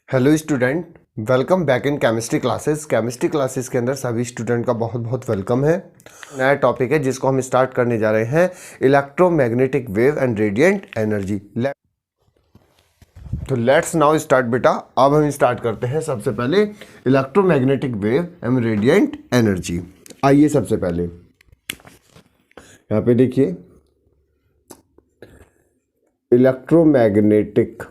Hello student, welcome back in chemistry classes. Chemistry classes के अंदर सभी स्टूडेंट का बहुत बहुत वेलकम है। नया टॉपिक है जिसको हम स्टार्ट करने जा रहे हैं, electromagnetic wave and radiant energy. तो लेट्स नाउ स्टार्ट बेटा। अब हम स्टार्ट करते हैं सबसे पहले electromagnetic wave and radiant energy. आइए सबसे पहले यहाँ पे देखिए, electromagnetic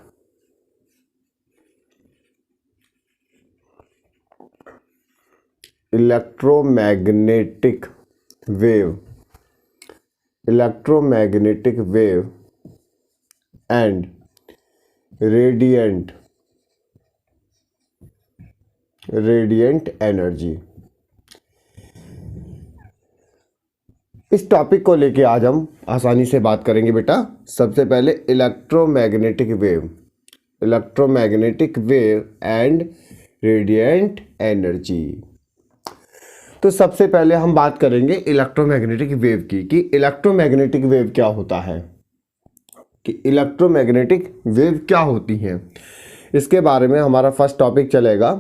wave and radiant energy. इस टॉपिक को लेके आज हम आसानी से बात करेंगे बेटा। सबसे पहले electromagnetic wave and radiant energy. तो सबसे पहले हम बात करेंगे इलेक्ट्रोमैग्नेटिक वेव की, कि इलेक्ट्रोमैग्नेटिक वेव क्या होता है, कि इलेक्ट्रोमैग्नेटिक वेव क्या होती हैं। इसके बारे में हमारा फर्स्ट टॉपिक चलेगा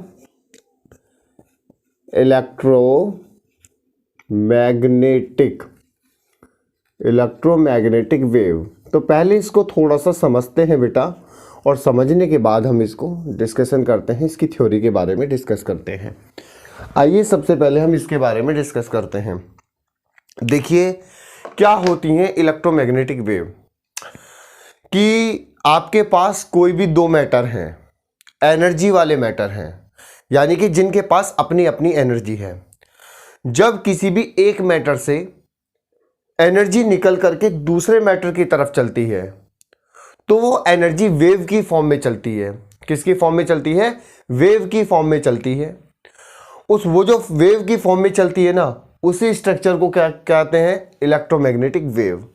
इलेक्ट्रोमैग्नेटिक वेव। तो पहले इसको थोड़ा सा समझते हैं बेटा, और समझने के बाद हम इसको डिस्कशन करते हैं, इसकी थ्योरी के बारे में डिस्कस करते हैं। आइए सबसे पहले हम इसके बारे में डिस्कस करते हैं। देखिए क्या होती हैं इलेक्ट्रोमैग्नेटिक वेव, कि आपके पास कोई भी दो मैटर हैं, एनर्जी वाले मैटर हैं, यानी कि जिनके पास अपनी अपनी एनर्जी है। जब किसी भी एक मैटर से एनर्जी निकल करके दूसरे मैटर की तरफ चलती है तो वो एनर्जी वेव की फॉर्म में चलती है। किसकी फॉर्म में चलती है? वेव की फॉर्म में चलती है। वो जो वेव की फॉर्म में चलती है ना, उसी स्ट्रक्चर को क्या कहते हैं? Electromagnetic wave.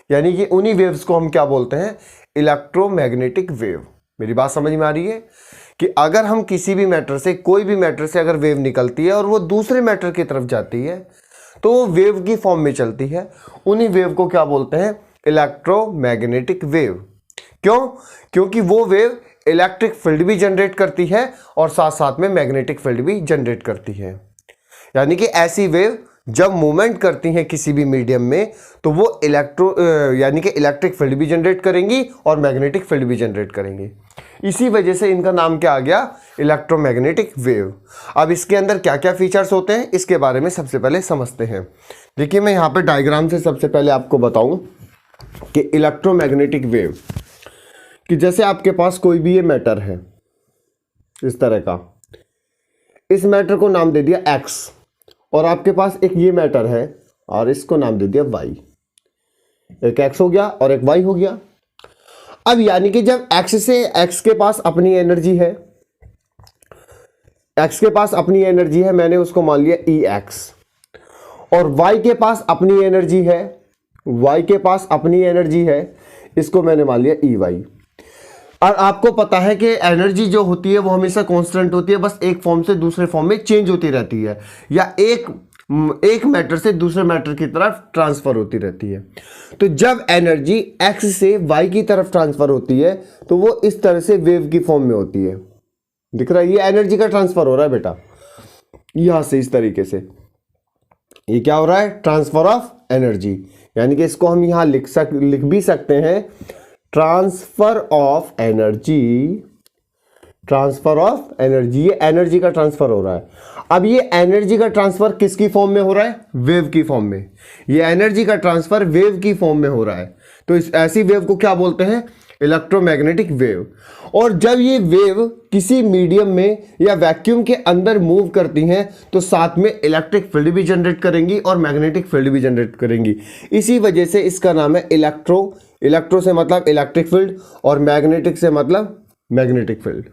यानी कि उन्हीं वेव्स को हम क्या बोलते हैं? Electromagnetic wave. मेरी बात समझ में आ रही है कि अगर हम किसी भी मैटर से, कोई भी मैटर से अगर वेव निकलती है और वो दूसरे मैटर की तरफ जाती है तो वो वेव की फॉर्म में चलती है। उन्हीं वेव को क्या बोलते हैं? Electromagnetic wave. क्यों? क्योंकि वो वेव इलेक्ट्रिक फील्ड भी जनरेट करती है और साथ साथ में मैग्नेटिक फील्ड भी जनरेट करती है। यानी कि ऐसी वेव जब मूवमेंट करती हैं किसी भी मीडियम में तो वो यानी कि इलेक्ट्रिक फील्ड भी जनरेट करेंगी और मैग्नेटिक फील्ड भी जनरेट करेंगी। इसी वजह से इनका नाम क्या आ गया? Electromagnetic wave. अब इसके अंदर क्या क्या फीचर्स होते हैं इसके बारे में सबसे पहले समझते हैं। देखिए मैं यहाँ पे डायग्राम से सबसे पहले आपको बताऊं कि इलेक्ट्रोमैग्नेटिक वेव, कि जैसे आपके पास कोई भी ये मैटर है इस तरह का, इस मैटर को नाम दे दिया X, और आपके पास एक ये मैटर है और इसको नाम दे दिया Y। एक X हो गया और एक Y हो गया। अब यानी कि जब X के पास अपनी एनर्जी है, मैंने उसको मान लिया EX, और Y के पास अपनी एनर्जी है, इसको मैंने मान लिया EY। और आपको पता है कि एनर्जी जो होती है वो हमेशा कांस्टेंट होती है, बस एक फॉर्म से दूसरे फॉर्म में चेंज होती रहती है, या एक मैटर से दूसरे मैटर की तरफ ट्रांसफर होती रहती है। तो जब एनर्जी X से Y की तरफ ट्रांसफर होती है तो वो इस तरह से वेव की फॉर्म में होती है। दिख रहा है? ये एनर्जी का ट्रांसफर हो रहा है बेटा, यहां से इस तरीके से। ये क्या हो रहा है? Transfer of energy. यानी कि इसको हम यहां लिख भी सकते हैं, ट्रांसफर ऑफ एनर्जी। ये एनर्जी का ट्रांसफर हो रहा है। अब ये एनर्जी का ट्रांसफर किसकी फॉर्म में हो रहा है? वेव की फॉर्म में। ये एनर्जी का ट्रांसफर वेव की फॉर्म में हो रहा है। तो ऐसी वेव को क्या बोलते हैं? Electromagnetic wave. और जब ये वेव किसी मीडियम में या वैक्यूम के अंदर मूव करती हैं तो साथ में इलेक्ट्रिक फील्ड भी जनरेट करेंगी और मैग्नेटिक फील्ड भी जनरेट करेंगी। इसी वजह से इसका नाम है इलेक्ट्रो से मतलब इलेक्ट्रिक फील्ड और मैग्नेटिक से मतलब मैग्नेटिक फील्ड।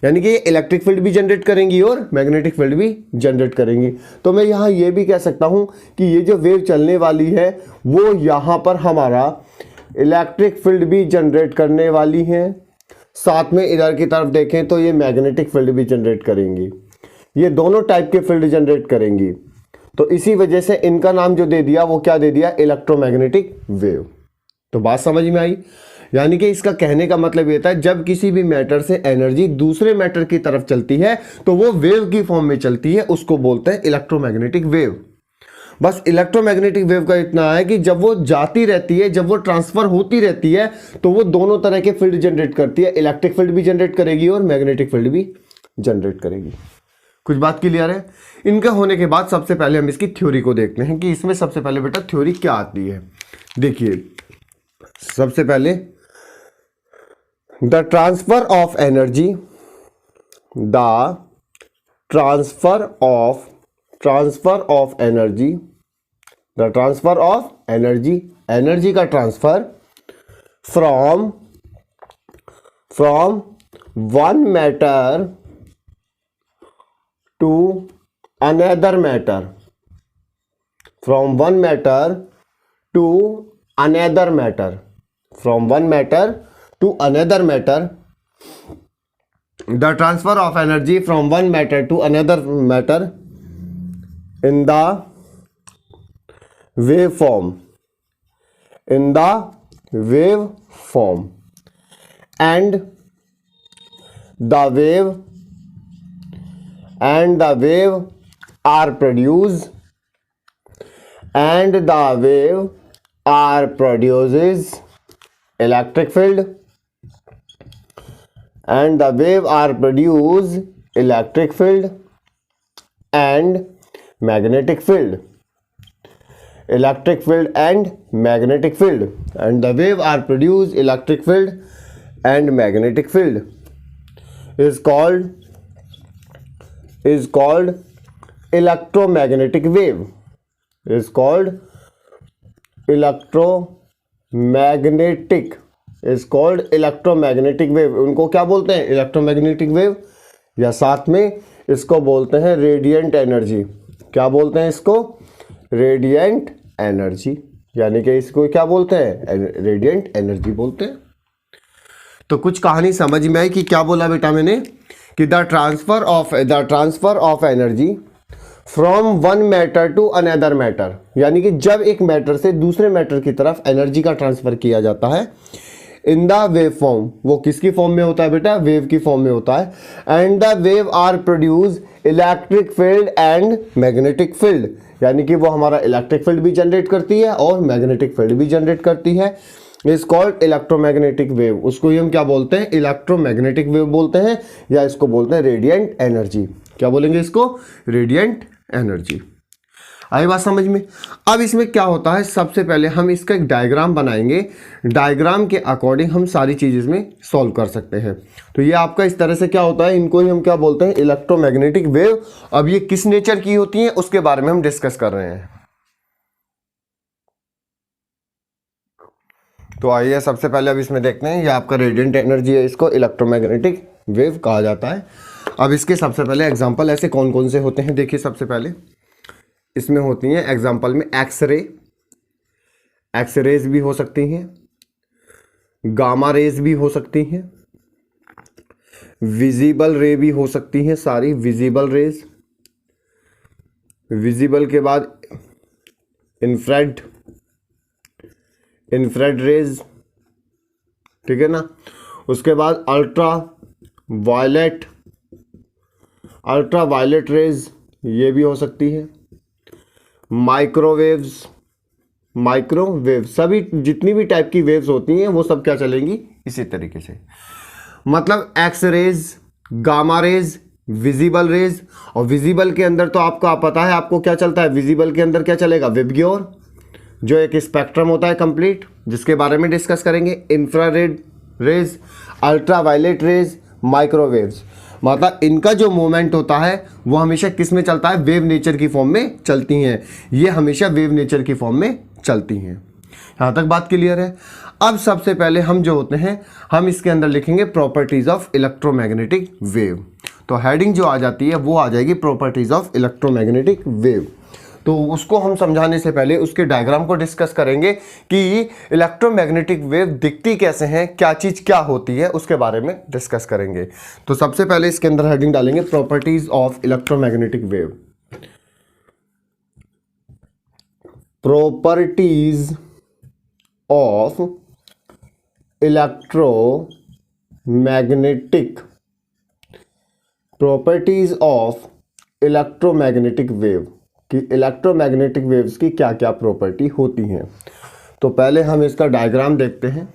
यानी कि ये इलेक्ट्रिक फील्ड भी जनरेट करेंगी और मैग्नेटिक फील्ड भी जनरेट करेंगी। तो मैं यहाँ ये भी कह सकता हूँ कि ये जो वेव चलने वाली है वो यहाँ पर हमारा इलेक्ट्रिक फील्ड भी जनरेट करने वाली है, साथ में इधर की तरफ देखें तो ये मैग्नेटिक फील्ड भी जनरेट करेंगी। ये दोनों टाइप के फील्ड जनरेट करेंगी। तो इसी वजह से इनका नाम जो दे दिया वो क्या दे दिया? Electromagnetic wave. तो बात समझ में आई? यानी कि इसका कहने का मतलब ये था, जब किसी भी मैटर से एनर्जी दूसरे मैटर की तरफ चलती है तो वो वेव की फॉर्म में चलती है, उसको बोलते हैं इलेक्ट्रोमैग्नेटिक वेव। बस इलेक्ट्रोमैग्नेटिक वेव का इतना है कि जब वो जाती रहती है, जब वो ट्रांसफर होती रहती है, तो वो दोनों तरह के फील्ड जनरेट करती है, इलेक्ट्रिक फील्ड भी जनरेट करेगी और मैग्नेटिक फील्ड भी जनरेट करेगी। कुछ बात क्लियर है? इनका होने के बाद सबसे पहले हम इसकी थ्योरी को देखते हैं कि इसमें सबसे पहले बेटा थ्योरी क्या आती है। देखिए, सबसे पहले the transfer of energy, the transfer of energy, the transfer of energy, energy का transfer from one matter to another matter, from one matter to another matter, from one matter to another matter, the transfer of energy from one matter to another matter in the waveform, in the waveform, and the wave are produced, and the wave are produces electric field, and the wave are produce electric field and magnetic field, electric field and magnetic field, and the wave are produce electric field and magnetic field is called electromagnetic wave, is called electromagnetic, is called electromagnetic wave। उनको क्या बोलते हैं? Electromagnetic wave, या साथ में इसको बोलते हैं रेडिएंट एनर्जी। क्या बोलते हैं इसको? रेडिएंट एनर्जी, यानी कि इसको क्या बोलते हैं? रेडिएंट एनर्जी बोलते हैं। तो कुछ कहानी समझ में आई कि क्या बोला बेटा मैंने, कि the transfer of energy from one matter to another matter, यानी कि जब एक मैटर से दूसरे मैटर की तरफ एनर्जी का ट्रांसफर किया जाता है इन द वेव फॉर्म, वो किसकी फॉर्म में होता है बेटा? वेव की फॉर्म में होता है। And the wave are produce electric field and magnetic field, यानी कि वो हमारा इलेक्ट्रिक फील्ड भी जनरेट करती है और मैग्नेटिक फील्ड भी जनरेट करती है। Is called electromagnetic wave. उसको ही हम क्या बोलते हैं? इलेक्ट्रोमैग्नेटिक वेव बोलते हैं, या इसको बोलते हैं रेडिएंट एनर्जी। क्या बोलेंगे इसको? Radiant energy. आई बात समझ में? अब इसमें क्या होता है, सबसे पहले हम इसका एक डायग्राम बनाएंगे, डायग्राम के अकॉर्डिंग हम सारी चीज़ इसमें सॉल्व कर सकते हैं। तो ये आपका इस तरह से क्या होता है, इनको ही हम क्या बोलते हैं? Electromagnetic wave. अब ये किस नेचर की होती हैं उसके बारे में हम डिस्कस कर रहे हैं। तो आइए सबसे पहले अब इसमें देखते हैं, ये आपका रेडिएंट एनर्जी है, इसको इलेक्ट्रोमैग्नेटिक वेव कहा जाता है। अब इसके सबसे पहले एग्जाम्पल ऐसे कौन कौन से होते हैं, देखिए सबसे पहले इसमें होती हैं एग्जाम्पल में एक्सरे, एक्सरेज भी हो सकती हैं, गामा रेज भी हो सकती हैं, विजिबल रे भी हो सकती हैं, सारी विजिबल रेज, विजिबल के बाद इंफ्रारेड रेज, ठीक है ना। उसके बाद अल्ट्रा वायलेट रेज, ये भी हो सकती है। माइक्रोवेव, सभी जितनी भी टाइप की वेव्स होती हैं वो सब क्या चलेंगी इसी तरीके से। मतलब X rays, gamma rays, visible rays, और विजिबल के अंदर तो आपको पता है आपको क्या चलता है, विजिबल के अंदर क्या चलेगा? विबग्योर, जो एक स्पेक्ट्रम होता है कंप्लीट, जिसके बारे में डिस्कस करेंगे। Infrared rays, ultraviolet rays, microwaves, मतलब इनका जो मूवमेंट होता है वो हमेशा किस में चलता है? वेव नेचर की फॉर्म में चलती हैं। ये हमेशा वेव नेचर की फॉर्म में चलती हैं। यहाँ तक बात क्लियर है। अब सबसे पहले हम जो होते हैं, हम इसके अंदर लिखेंगे प्रॉपर्टीज ऑफ इलेक्ट्रोमैग्नेटिक वेव। तो हेडिंग जो आ जाती है वो आ जाएगी प्रॉपर्टीज ऑफ इलेक्ट्रोमैग्नेटिक वेव। तो उसको हम समझाने से पहले उसके डायग्राम को डिस्कस करेंगे कि इलेक्ट्रोमैग्नेटिक वेव दिखती कैसे हैं, क्या चीज़ क्या होती है, उसके बारे में डिस्कस करेंगे। तो सबसे पहले इसके अंदर हेडिंग डालेंगे properties of electromagnetic wave. Properties of electromagnetic properties of electromagnetic wave कि इलेक्ट्रोमैग्नेटिक वेव्स की क्या क्या प्रॉपर्टी होती हैं। तो पहले हम इसका डायग्राम देखते हैं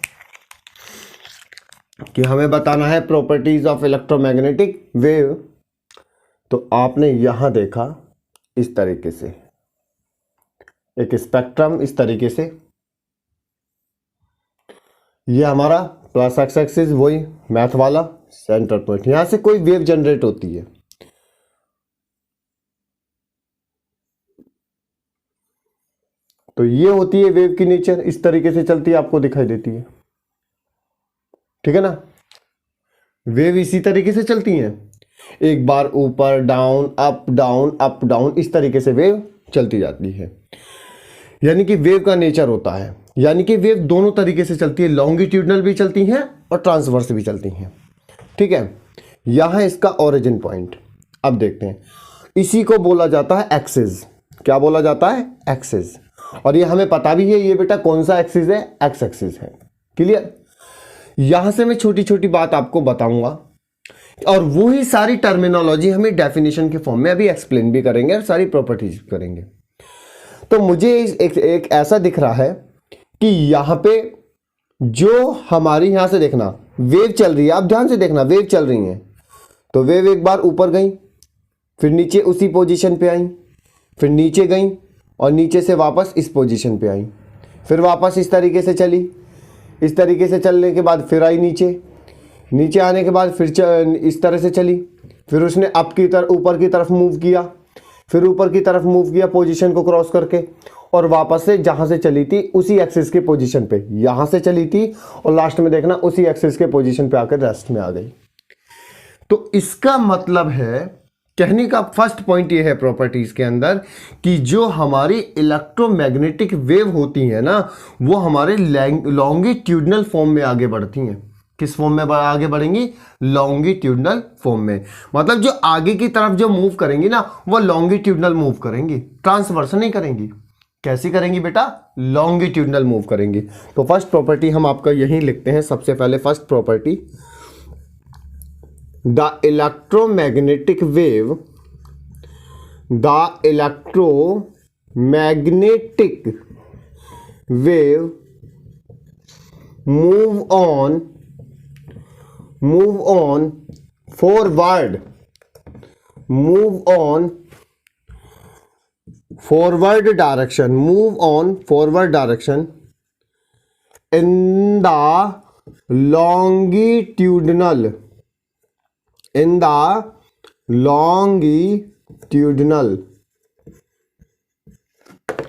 कि हमें बताना है प्रॉपर्टीज ऑफ इलेक्ट्रोमैग्नेटिक वेव। तो आपने यहां देखा इस तरीके से एक स्पेक्ट्रम, इस तरीके से ये हमारा प्लस एक्स एक्सिस, वही मैथ वाला सेंटर पॉइंट, यहां से कोई वेव जनरेट होती है। तो ये होती है वेव की नेचर, इस तरीके से चलती है, आपको दिखाई देती है, ठीक है ना। वेव इसी तरीके से चलती हैं, एक बार ऊपर down up down up down, इस तरीके से वेव चलती जाती है। यानी कि वेव का नेचर होता है, यानी कि वेव दोनों तरीके से चलती है, लॉन्गिट्यूडनल भी चलती हैं और ट्रांसवर्स भी चलती हैं, ठीक है। यहां इसका ओरिजिन पॉइंट अब देखते हैं, इसी को बोला जाता है एक्सिस। क्या बोला जाता है? एक्सिस। और ये हमें पता भी है, ये बेटा कौन सा एक्सिस है? एक्स एक्सिस है। क्लियर? यहां से मैं छोटी छोटी बात आपको बताऊंगा और वही सारी टर्मिनोलॉजी हमें डेफिनेशन के फॉर्म में अभी एक्सप्लेन भी करेंगे और सारी प्रॉपर्टीज करेंगे। तो मुझे एक ऐसा दिख रहा है कि यहां पे जो हमारी यहां से देखना वेव चल रही है, आप ध्यान से देखना, वेव चल रही है। तो वेव एक बार ऊपर गई, फिर नीचे उसी पोजीशन पे आई, फिर नीचे गई और नीचे से वापस इस पोजीशन पे आई, फिर वापस इस तरीके से चली, इस तरीके से चलने के बाद फिर आई नीचे, नीचे आने के बाद फिर इस तरह से चली, फिर उसने अप की तरफ ऊपर की तरफ मूव किया, फिर ऊपर की तरफ मूव किया पोजीशन को क्रॉस करके, और वापस से जहां से चली थी उसी एक्सिस के पोजीशन पे, यहां से चली थी और लास्ट में देखना उसी एक्सिस के पोजीशन पे आकर रेस्ट में आ गई। तो इसका मतलब है, कहने का फर्स्ट पॉइंट ये है प्रॉपर्टीज के अंदर कि जो हमारी इलेक्ट्रोमैग्नेटिक वेव होती है ना, वो हमारे लॉन्गिट्यूडनल फॉर्म में आगे बढ़ती हैं। किस फॉर्म में आगे बढ़ेंगी? लॉन्गिट्यूडनल फॉर्म में। मतलब जो आगे की तरफ जो मूव करेंगी ना, वो लॉन्गिट्यूडनल मूव करेंगी, ट्रांसवर्स नहीं करेंगी। कैसी करेंगी बेटा? लॉन्गिट्यूडनल मूव करेंगी। तो फर्स्ट प्रॉपर्टी हम आपका यही लिखते हैं। सबसे पहले first property, the electromagnetic wave, the electromagnetic wave move on forward direction in the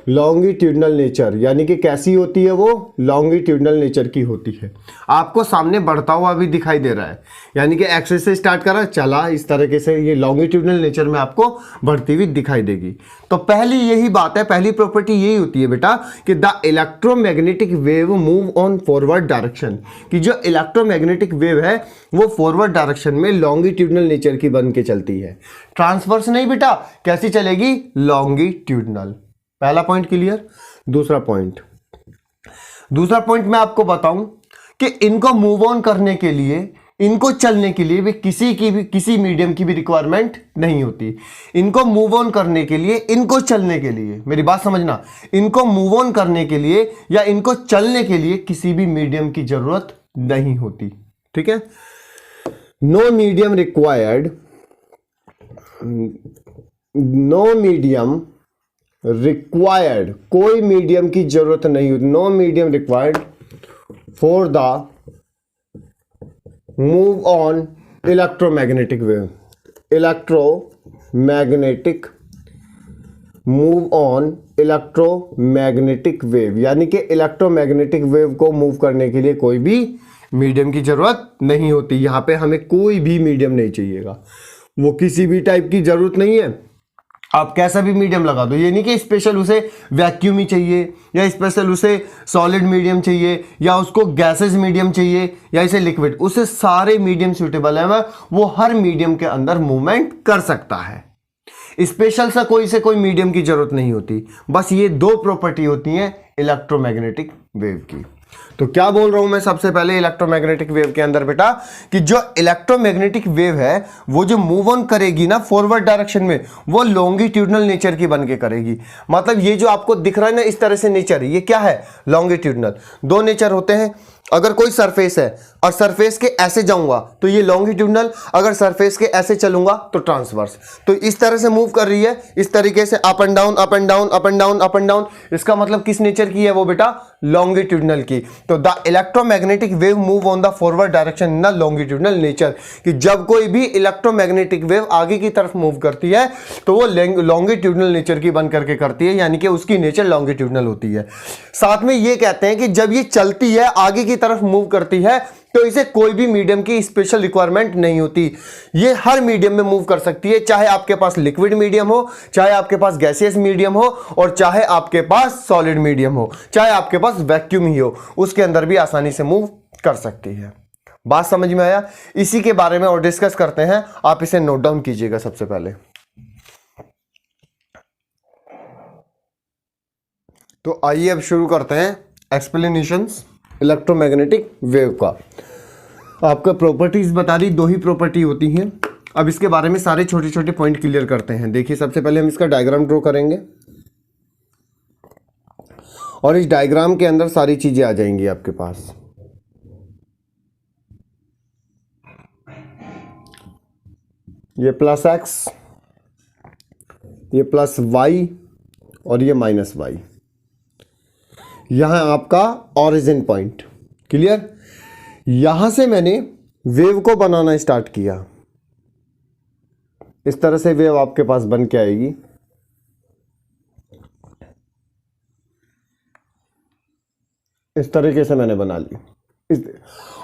longitudinal nature. यानी कि कैसी होती है वो? लॉन्गिट्यूडनल नेचर की होती है। आपको सामने बढ़ता हुआ भी दिखाई दे रहा है, यानी कि एक्सिस से स्टार्ट करा, चला इस तरीके से, ये लॉन्गिट्यूडनल नेचर में आपको बढ़ती हुई दिखाई देगी। तो पहली यही बात है, पहली प्रॉपर्टी यही होती है बेटा कि the electromagnetic wave move on forward direction, कि जो इलेक्ट्रोमैग्नेटिक वेव है वो फॉरवर्ड डायरेक्शन में लॉन्गिट्यूडनल नेचर की बन के चलती है, ट्रांसवर्स नहीं बेटा। कैसी चलेगी? लॉन्गिट्यूडनल। पहला पॉइंट क्लियर। दूसरा पॉइंट मैं आपको बताऊं कि इनको मूव ऑन करने के लिए, इनको चलने के लिए भी किसी मीडियम की भी रिक्वायरमेंट नहीं होती। इनको मूव ऑन करने के लिए, इनको चलने के लिए, मेरी बात समझना, इनको मूव ऑन करने के लिए या इनको चलने के लिए किसी भी मीडियम की जरूरत नहीं होती, ठीक है। नो मीडियम रिक्वायर्ड, कोई मीडियम की जरूरत नहीं होती। No medium required for the move on electromagnetic wave. Move on electromagnetic wave, यानी कि इलेक्ट्रोमैग्नेटिक वेव को मूव करने के लिए कोई भी मीडियम की जरूरत नहीं होती। यहां पे हमें कोई भी मीडियम नहीं चाहिएगा, वो किसी भी टाइप की जरूरत नहीं है। आप कैसा भी मीडियम लगा दो, ये नहीं कि स्पेशल उसे वैक्यूम ही चाहिए या स्पेशल उसे सॉलिड मीडियम चाहिए या उसको गैसेस मीडियम चाहिए या इसे लिक्विड, उसे सारे मीडियम सूटेबल है, वो हर मीडियम के अंदर मूवमेंट कर सकता है। स्पेशल सा कोई मीडियम की जरूरत नहीं होती। बस ये दो प्रॉपर्टी होती हैं इलेक्ट्रोमैग्नेटिक वेव की। तो क्या बोल रहा हूं मैं सबसे पहले इलेक्ट्रोमैग्नेटिक वेव के अंदर बेटा, कि जो इलेक्ट्रोमैग्नेटिक वेव है वो जो मूव ऑन करेगी ना फॉरवर्ड डायरेक्शन में, वो लॉन्गिट्यूडनल नेचर की बन के करेगी। मतलब ये जो आपको दिख रहा है ना इस तरह से नेचर, ये क्या है, लॉन्गिट्यूडनल। दो नेचर होते हैं, अगर कोई सरफेस है और सरफेस के ऐसे जाऊंगा तो ये लॉन्गिट्यूडनल, अगर सरफेस के ऐसे चलूंगा तो ट्रांसवर्स। तो इस तरह से मूव कर रही है, इस तरीके से up and down up and down up and down up and down, इसका मतलब किस नेचर की है वो बेटा, लॉन्गिट्यूडनल की। तो the electromagnetic wave move on the forward direction in the longitudinal nature, कि जब कोई भी इलेक्ट्रोमैग्नेटिक वेव आगे की तरफ मूव करती है तो वो लॉन्गिट्यूडनल नेचर की बन करके करती है, यानी कि उसकी नेचर लॉन्गिट्यूडनल होती है। साथ में ये कहते हैं कि जब ये चलती है आगे की तरफ मूव करती है तो इसे कोई भी मीडियम की स्पेशल रिक्वायरमेंट नहीं होती, ये हर मीडियम में मूव कर सकती है, चाहे आपके पास लिक्विड मीडियम हो, चाहे आपके पास गैसियस मीडियम हो, और चाहे आपके पास सॉलिड मीडियम हो, चाहे आपके पास वैक्यूम ही हो, उसके अंदर भी आसानी से मूव कर सकती है। बात समझ में आया? इसी के बारे में और डिस्कस करते हैं, आप इसे नोट डाउन कीजिएगा सबसे पहले। तो आइए अब शुरू करते हैं एक्सप्लेनेशंस इलेक्ट्रोमैग्नेटिक वेव का। आपका प्रॉपर्टीज बता दी, दो ही प्रॉपर्टी होती हैं। अब इसके बारे में सारे छोटे छोटे पॉइंट क्लियर करते हैं। देखिए सबसे पहले हम इसका डायग्राम ड्रॉ करेंगे और इस डायग्राम के अंदर सारी चीजें आ जाएंगी आपके पास। ये प्लस एक्स, ये प्लस वाई और ये माइनस वाई, यहां आपका ऑरिजिन पॉइंट। क्लियर? यहां से मैंने वेव को बनाना स्टार्ट किया, इस तरह से वेव आपके पास बन के आएगी। इस तरीके से मैंने बना ली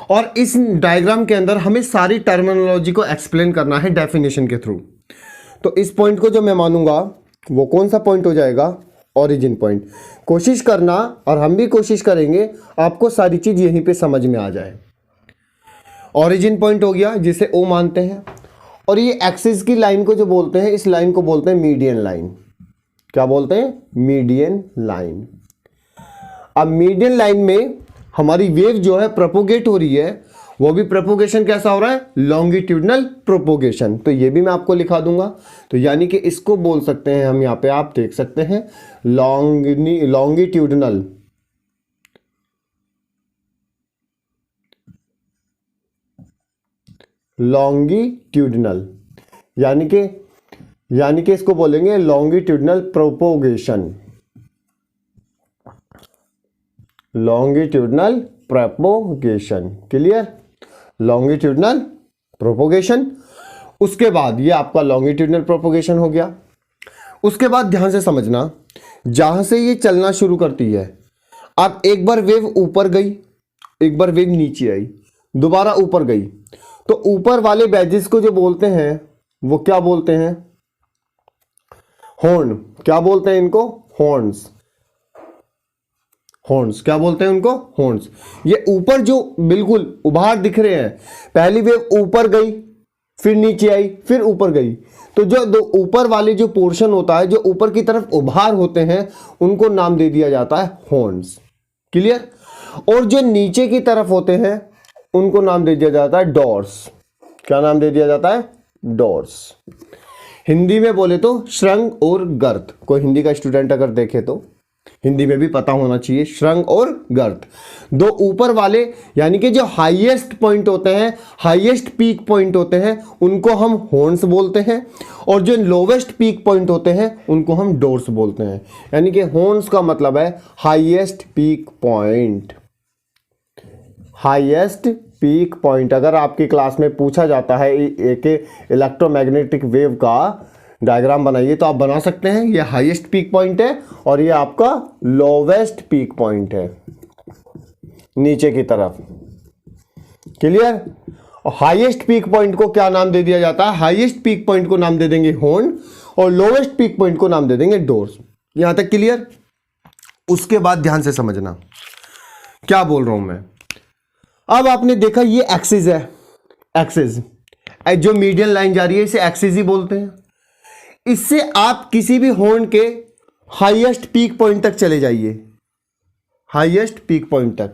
और इस डायग्राम के अंदर हमें सारी टर्मिनोलॉजी को एक्सप्लेन करना है डेफिनेशन के थ्रू। तो इस पॉइंट को जो मैं मानूंगा वो कौन सा पॉइंट हो जाएगा, ओरिजिन पॉइंट। कोशिश करना, और हम भी कोशिश करेंगे, आपको सारी चीज यहीं पे समझ में आ जाए। ओरिजिन पॉइंट हो गया जिसे ओ मानते हैं, और ये एक्सिस की लाइन को जो बोलते हैं, इस लाइन को बोलते हैं मीडियन लाइन। क्या बोलते हैं? Median line. अब मीडियन लाइन में हमारी वेव जो है प्रोपोगेट हो रही है, वो भी प्रोपोगेशन कैसा हो रहा है, लॉन्गिट्यूडनल प्रोपोगेशन। तो ये भी मैं आपको लिखा दूंगा। तो यानी कि इसको बोल सकते हैं हम, यहां पे आप देख सकते हैं लॉन्गिट्यूडनल लॉन्गिट्यूडनल यानी कि इसको बोलेंगे longitudinal propagation. Longitudinal propagation, clear? Longitudinal propagation. उसके बाद ये आपका लॉन्गिट्यूडनल प्रोपोगेशन हो गया। उसके बाद ध्यान से समझना, जहां से ये चलना शुरू करती है, अब एक बार वेव ऊपर गई, एक बार वेव नीचे आई, दोबारा ऊपर गई, तो ऊपर वाले बैजेस को जो बोलते हैं वो क्या बोलते हैं, हॉर्न। क्या बोलते हैं इनको? हॉर्न्स। हॉर्न्स क्या बोलते हैं उनको? हॉर्न्स। ये ऊपर जो बिल्कुल उभार दिख रहे हैं, पहली वेव ऊपर गई, फिर नीचे आई, फिर ऊपर गई, तो जो दो ऊपर वाले जो पोर्शन होता है, जो ऊपर की तरफ उभार होते हैं, उनको नाम दे दिया जाता है हॉर्न्स। क्लियर? और जो नीचे की तरफ होते हैं उनको नाम दे दिया जाता है डोर्स। क्या नाम दे दिया जाता है? डोर्स। हिंदी में बोले तो श्रृंग और गर्त। कोई हिंदी का स्टूडेंट अगर देखे तो हिंदी में भी पता होना चाहिए, श्रृंग और गर्त। दो ऊपर वाले यानी कि जो हाईएस्ट पॉइंट होते हैं, हाईएस्ट पीक पॉइंट होते हैं, उनको हम हॉर्न्स बोलते हैं, और जो लोवेस्ट पीक पॉइंट होते हैं उनको हम डोर्स बोलते हैं। यानी कि हॉर्न्स का मतलब है highest peak point. Highest peak point. अगर आपकी क्लास में पूछा जाता है एक इलेक्ट्रोमैग्नेटिक वेव का डायग्राम बनाइए, तो आप बना सकते हैं। ये हाईएस्ट पीक पॉइंट है और ये आपका लोवेस्ट पीक पॉइंट है नीचे की तरफ। क्लियर? हाईएस्ट पीक पॉइंट को क्या नाम दे दिया जाता है? हाईएस्ट पीक पॉइंट को नाम दे देंगे हॉर्न, और लोवेस्ट पीक पॉइंट को नाम दे देंगे डोर्स। यहां तक क्लियर? उसके बाद ध्यान से समझना क्या बोल रहा हूं मैं। अब आपने देखा ये एक्सिस है, एक्सिस जो मीडियन लाइन जा रही है इसे एक्सिस ही बोलते हैं। इससे आप किसी भी हॉर्न के हाईएस्ट पीक पॉइंट तक चले जाइए, हाईएस्ट पीक पॉइंट तक।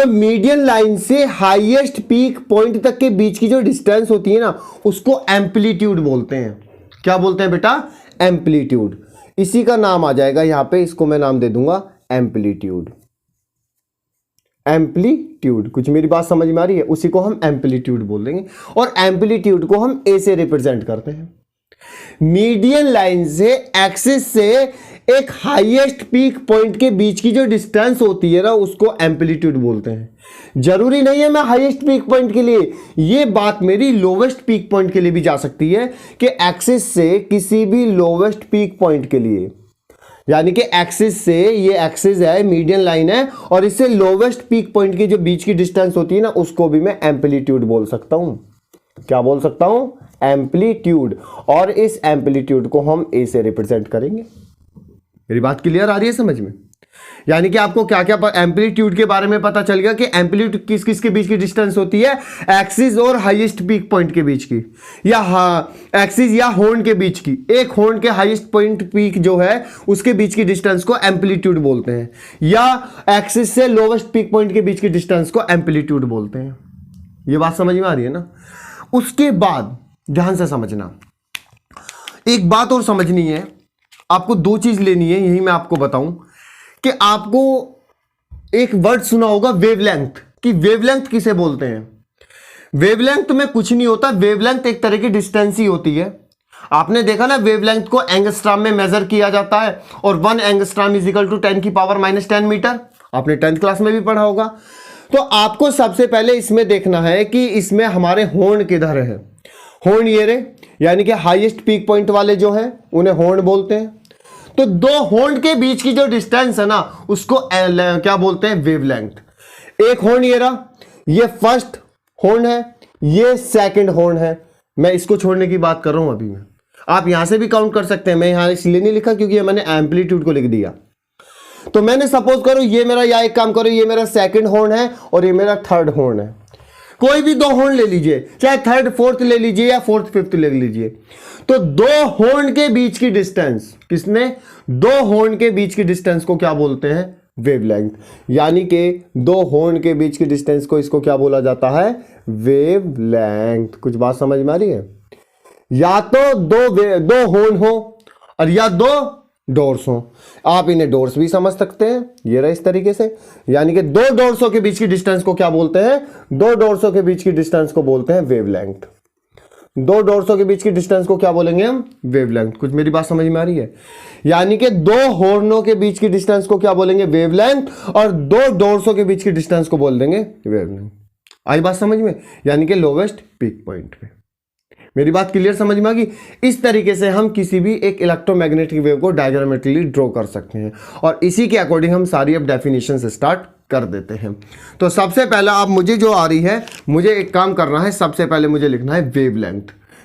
तो मीडियन लाइन से हाईएस्ट पीक पॉइंट तक के बीच की जो डिस्टेंस होती है ना, उसको एम्पलीट्यूड बोलते हैं। क्या बोलते हैं बेटा? एम्पलीट्यूड। इसी का नाम आ जाएगा यहां पे, इसको मैं नाम दे दूंगा एम्पलीट्यूड। एम्पलीट्यूड, कुछ मेरी बात समझ में आ रही है? उसी को हम एम्पलीट्यूड बोल देंगे, और एम्पलीट्यूड को हम ए से रिप्रेजेंट करते हैं। मीडियन लाइन से एक्सिस से एक हाईएस्ट पीक पॉइंट के बीच की जो डिस्टेंस होती है ना, उसको एम्पलीट्यूड बोलते हैं। जरूरी नहीं है मैं हाईएस्ट पीक पॉइंट के लिए, ये बात मेरी लोवेस्ट पीक पॉइंट के लिए भी जा सकती है कि एक्सिस से किसी भी लोवेस्ट पीक पॉइंट के लिए, यानी कि एक्सिस से, ये एक्सिस है, मीडियन लाइन है, और इससे लोवेस्ट पीक पॉइंट की जो बीच की डिस्टेंस होती है ना, उसको भी मैं एम्पलीट्यूड बोल सकता हूं। क्या बोल सकता हूं? एम्पलीट्यूड। और इस एम्पलीट्यूड को हम ए से रिप्रेजेंट करेंगे। मेरी बात क्लियर आ रही है समझ में? यानी कि आपको क्या क्या एम्पलीट्यूड के बारे में पता चल गया कि एम्पलीट्यूड किस किस के बीच की डिस्टेंस होती है, एक्सिस और हाईएस्ट पीक पॉइंट के बीच की, या एक्सिस या हॉर्न के बीच की। एक हॉर्न के हाईएस्ट पॉइंट पीक जो है उसके बीच की डिस्टेंस को एम्पलीट्यूड बोलते हैं, या एक्सिस से लोवेस्ट पीक पॉइंट के बीच की डिस्टेंस को एम्पलीट्यूड बोलते हैं। ये बात समझ में आ रही है ना? उसके बाद ध्यान से समझना, एक बात और समझनी है आपको, दो चीज लेनी है, यही मैं आपको बताऊं कि आपको एक वर्ड सुना होगा वेवलेंथ, कि वेवलेंथ किसे बोलते हैं? वेवलेंथ में कुछ नहीं होता, वेवलेंथ एक तरह की डिस्टेंस ही होती है। आपने देखा ना, वेवलेंथ को एंगस्ट्राम में मेजर किया जाता है, और 1 angstrom is equal to 10⁻⁻10 metre. आपने 10th क्लास में भी पढ़ा होगा। तो आपको सबसे पहले इसमें देखना है कि इसमें हमारे हॉर्न किधर है। हॉर्न ये रहे, यानी कि हाईएस्ट पीक पॉइंट वाले जो है उन्हें हॉर्न बोलते हैं। तो दो हॉर्न के बीच की जो डिस्टेंस है ना, उसको क्या बोलते हैं? वेवलेंथ। एक हॉर्न ये रहा, ये फर्स्ट हॉर्न है, ये सेकंड हॉर्न है। मैं इसको छोड़ने की बात कर रहा हूं अभी मैं, आप यहां से भी काउंट कर सकते हैं। मैं यहां इसलिए नहीं लिखा क्योंकि मैंने एम्पलीट्यूड को लिख दिया। तो मैंने सपोज करो ये मेरा, या एक काम करो, ये मेरा सेकंड हॉर्न है और ये मेरा थर्ड हॉर्न है। कोई भी दो हॉर्न ले लीजिए, चाहे थर्ड फोर्थ ले लीजिए या फोर्थ फिफ्थ ले लीजिए। तो दो हॉर्न के बीच की डिस्टेंस, किसने? दो हॉर्न के बीच की डिस्टेंस को क्या बोलते हैं? वेवलेंथ। यानी कि दो हॉर्न के बीच की डिस्टेंस को, इसको क्या बोला जाता है? वेवलेंथ। कुछ बात समझ में आ रही है? या तो दो हॉर्न हो और या दो डोर्स हो। आप इन्हें डोर्स भी समझ सकते हैं, ये रहा इस तरीके से। यानी कि दो डोर्सों के बीच की डिस्टेंस को क्या बोलते हैं? दो डोर्सों के बीच की डिस्टेंस को बोलते हैं वेवलेंथ। दो डोर्सों के बीच की डिस्टेंस को क्या बोलेंगे हम? वेवलेंथ। कुछ मेरी बात समझ में आ रही है? यानी कि दो हॉर्नों के बीच की डिस्टेंस को क्या बोलेंगे? वेवलेंथ। और दो डोर्सों के बीच की डिस्टेंस को बोल देंगे वेवलेंथ। आई बात समझ में? यानी कि लोवेस्ट पीक पॉइंट पे। मेरी बात क्लियर समझ में आ गई? इस तरीके से हम किसी भी एक इलेक्ट्रोमैग्नेटिक वेव को डायग्रामेटिकली ड्रॉ कर सकते हैं, और इसी के अकॉर्डिंग हम सारी अब डेफिनेशन से स्टार्ट कर देते हैं। तो सबसे पहला आप मुझे जो आ रही है, मुझे एक काम करना है, सबसे पहले मुझे लिखना है वेवलेंथ।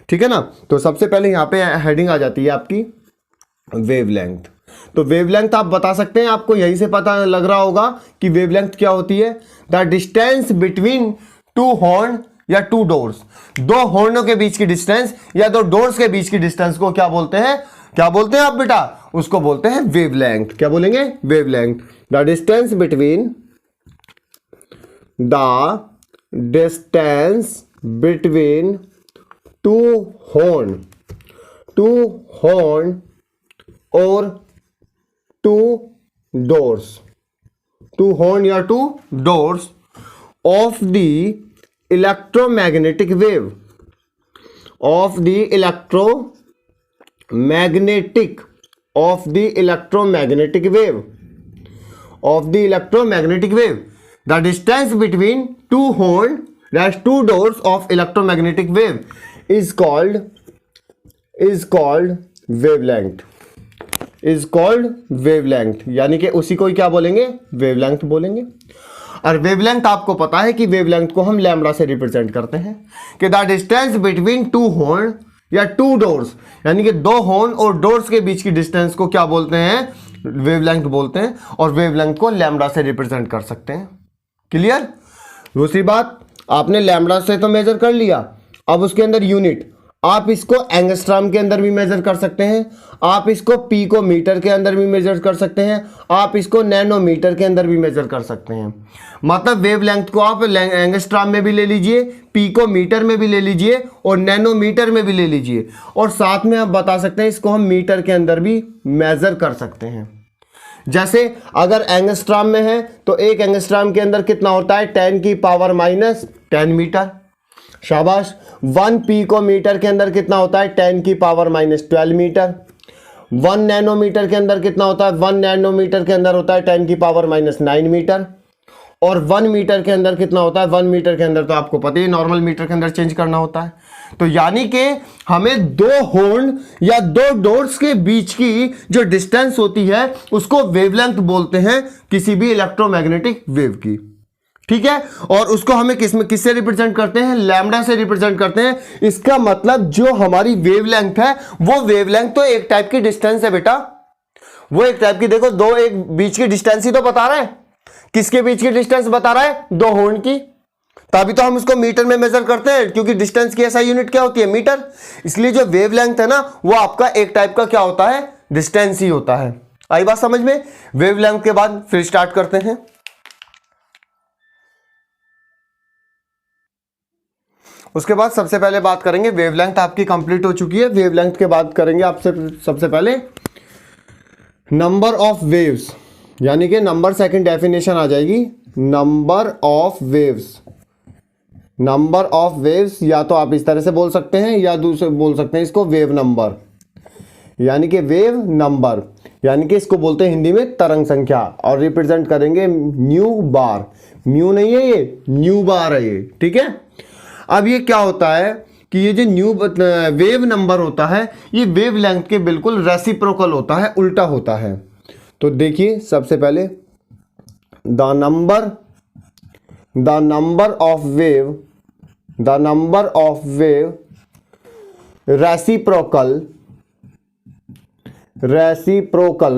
ठीक है ना? तो सबसे पहले यहाँ पे हेडिंग आ जाती है आपकी वेवलेंथ। तो वेवलेंथ आप बता सकते हैं, आपको यही से पता लग रहा होगा कि वेवलेंथ क्या होती है। The distance between two horn या टू डोर्स, दो हॉर्नों के बीच की डिस्टेंस या दो डोर्स के बीच की डिस्टेंस को क्या बोलते हैं? क्या बोलते हैं आप बेटा? उसको बोलते हैं वेवलेंथ। क्या बोलेंगे? Wavelength. The distance between two horn और टू डोर्स, टू हॉर्न या to doors of the electromagnetic wave, of the electromagnetic wave, the distance between two horn dash two doors of electromagnetic wave is called wavelength। यानी कि उसी को क्या बोलेंगे? Wavelength बोलेंगे। और वेवलेंथ आपको पता है कि वेवलेंथ को हम लैम्बडा से रिप्रेजेंट करते हैं कि the distance between two horn या टू डोर्स, यानी कि दो हॉर्न और डोर्स के बीच की डिस्टेंस को क्या बोलते हैं? वेवलेंथ बोलते हैं। और वेवलेंथ को लैम्बडा से रिप्रेजेंट कर सकते हैं। क्लियर? दूसरी बात, आपने लैम्बडा से तो मेजर कर लिया, अब उसके अंदर यूनिट, आप इसको एंगस्ट्रॉम के अंदर भी मेजर कर सकते हैं, आप इसको पी को मीटर के अंदर भी मेजर कर सकते हैं, आप इसको नैनोमीटर के अंदर भी मेजर कर सकते हैं। मतलब वेवलेंथ को आप एंगस्ट्रॉम में भी ले लीजिए, पी को मीटर में भी ले लीजिए और नैनोमीटर में भी ले लीजिए, और साथ में आप बता सकते हैं इसको हम मीटर के अंदर भी मेजर कर सकते हैं। जैसे अगर एंगस्ट्रॉम में है तो एक एंगस्ट्रॉम के अंदर कितना होता है, 10 की पावर माइनस 10 मीटर। शाबाश। 1 पी को मीटर के अंदर कितना होता है, 10 की पावर माइनस 12 मीटर। 1 नैनोमीटर के अंदर कितना होता है, 1 नैनोमीटर के अंदर होता है 10 की पावर माइनस 9 मीटर। और 1 मीटर के अंदर कितना होता है, 1 मीटर के अंदर तो आपको पता ही नॉर्मल मीटर के अंदर चेंज करना होता है। तो यानी कि हमें दो हॉर्न या दो डोर्स के बीच की जो डिस्टेंस होती है उसको वेवलेंथ बोलते हैं किसी भी इलेक्ट्रोमैग्नेटिक वेव की। ठीक है, और उसको हमें किससे रिप्रेजेंट करते हैं, लैम्डा से रिप्रेजेंट करते हैं। इसका मतलब जो हमारी वेवलेंथ है वो वेवलेंथ तो एक टाइप की डिस्टेंस है बेटा, वो एक टाइप की, देखो दो एक बीच की डिस्टेंस ही तो बता रहा है। किसके बीच की डिस्टेंस बता रहा है, दो हॉर्न की। तभी तो हम इसको मीटर में मेजर करते हैं, क्योंकि डिस्टेंस की ऐसा यूनिट क्या होती है, मीटर। इसलिए जो वेवलेंथ है ना वो आपका एक टाइप का क्या होता है, डिस्टेंस ही होता है। आई बात समझ में। वेवलेंथ के बाद फिर स्टार्ट करते हैं। उसके बाद सबसे पहले बात करेंगे, वेवलेंथ आपकी कंप्लीट हो चुकी है। वेवलेंथ के बाद करेंगे आपसे सबसे पहले नंबर ऑफ वेव्स, यानी कि नंबर सेकंड डेफिनेशन आ जाएगी, number of waves. Number of waves या तो आप इस तरह से बोल सकते हैं या दूसरे बोल सकते हैं इसको वेव नंबर, यानी कि वेव नंबर, यानी कि इसको बोलते हैं हिंदी में तरंग संख्या, और रिप्रेजेंट करेंगे न्यू बार। म्यू नहीं है ये, न्यू बार है ये। ठीक है, अब ये क्या होता है कि ये जो न्यू वेव नंबर होता है ये वेव लेंथ के बिल्कुल रेसिप्रोकल होता है, उल्टा होता है। तो देखिए सबसे पहले the number of wave reciprocal,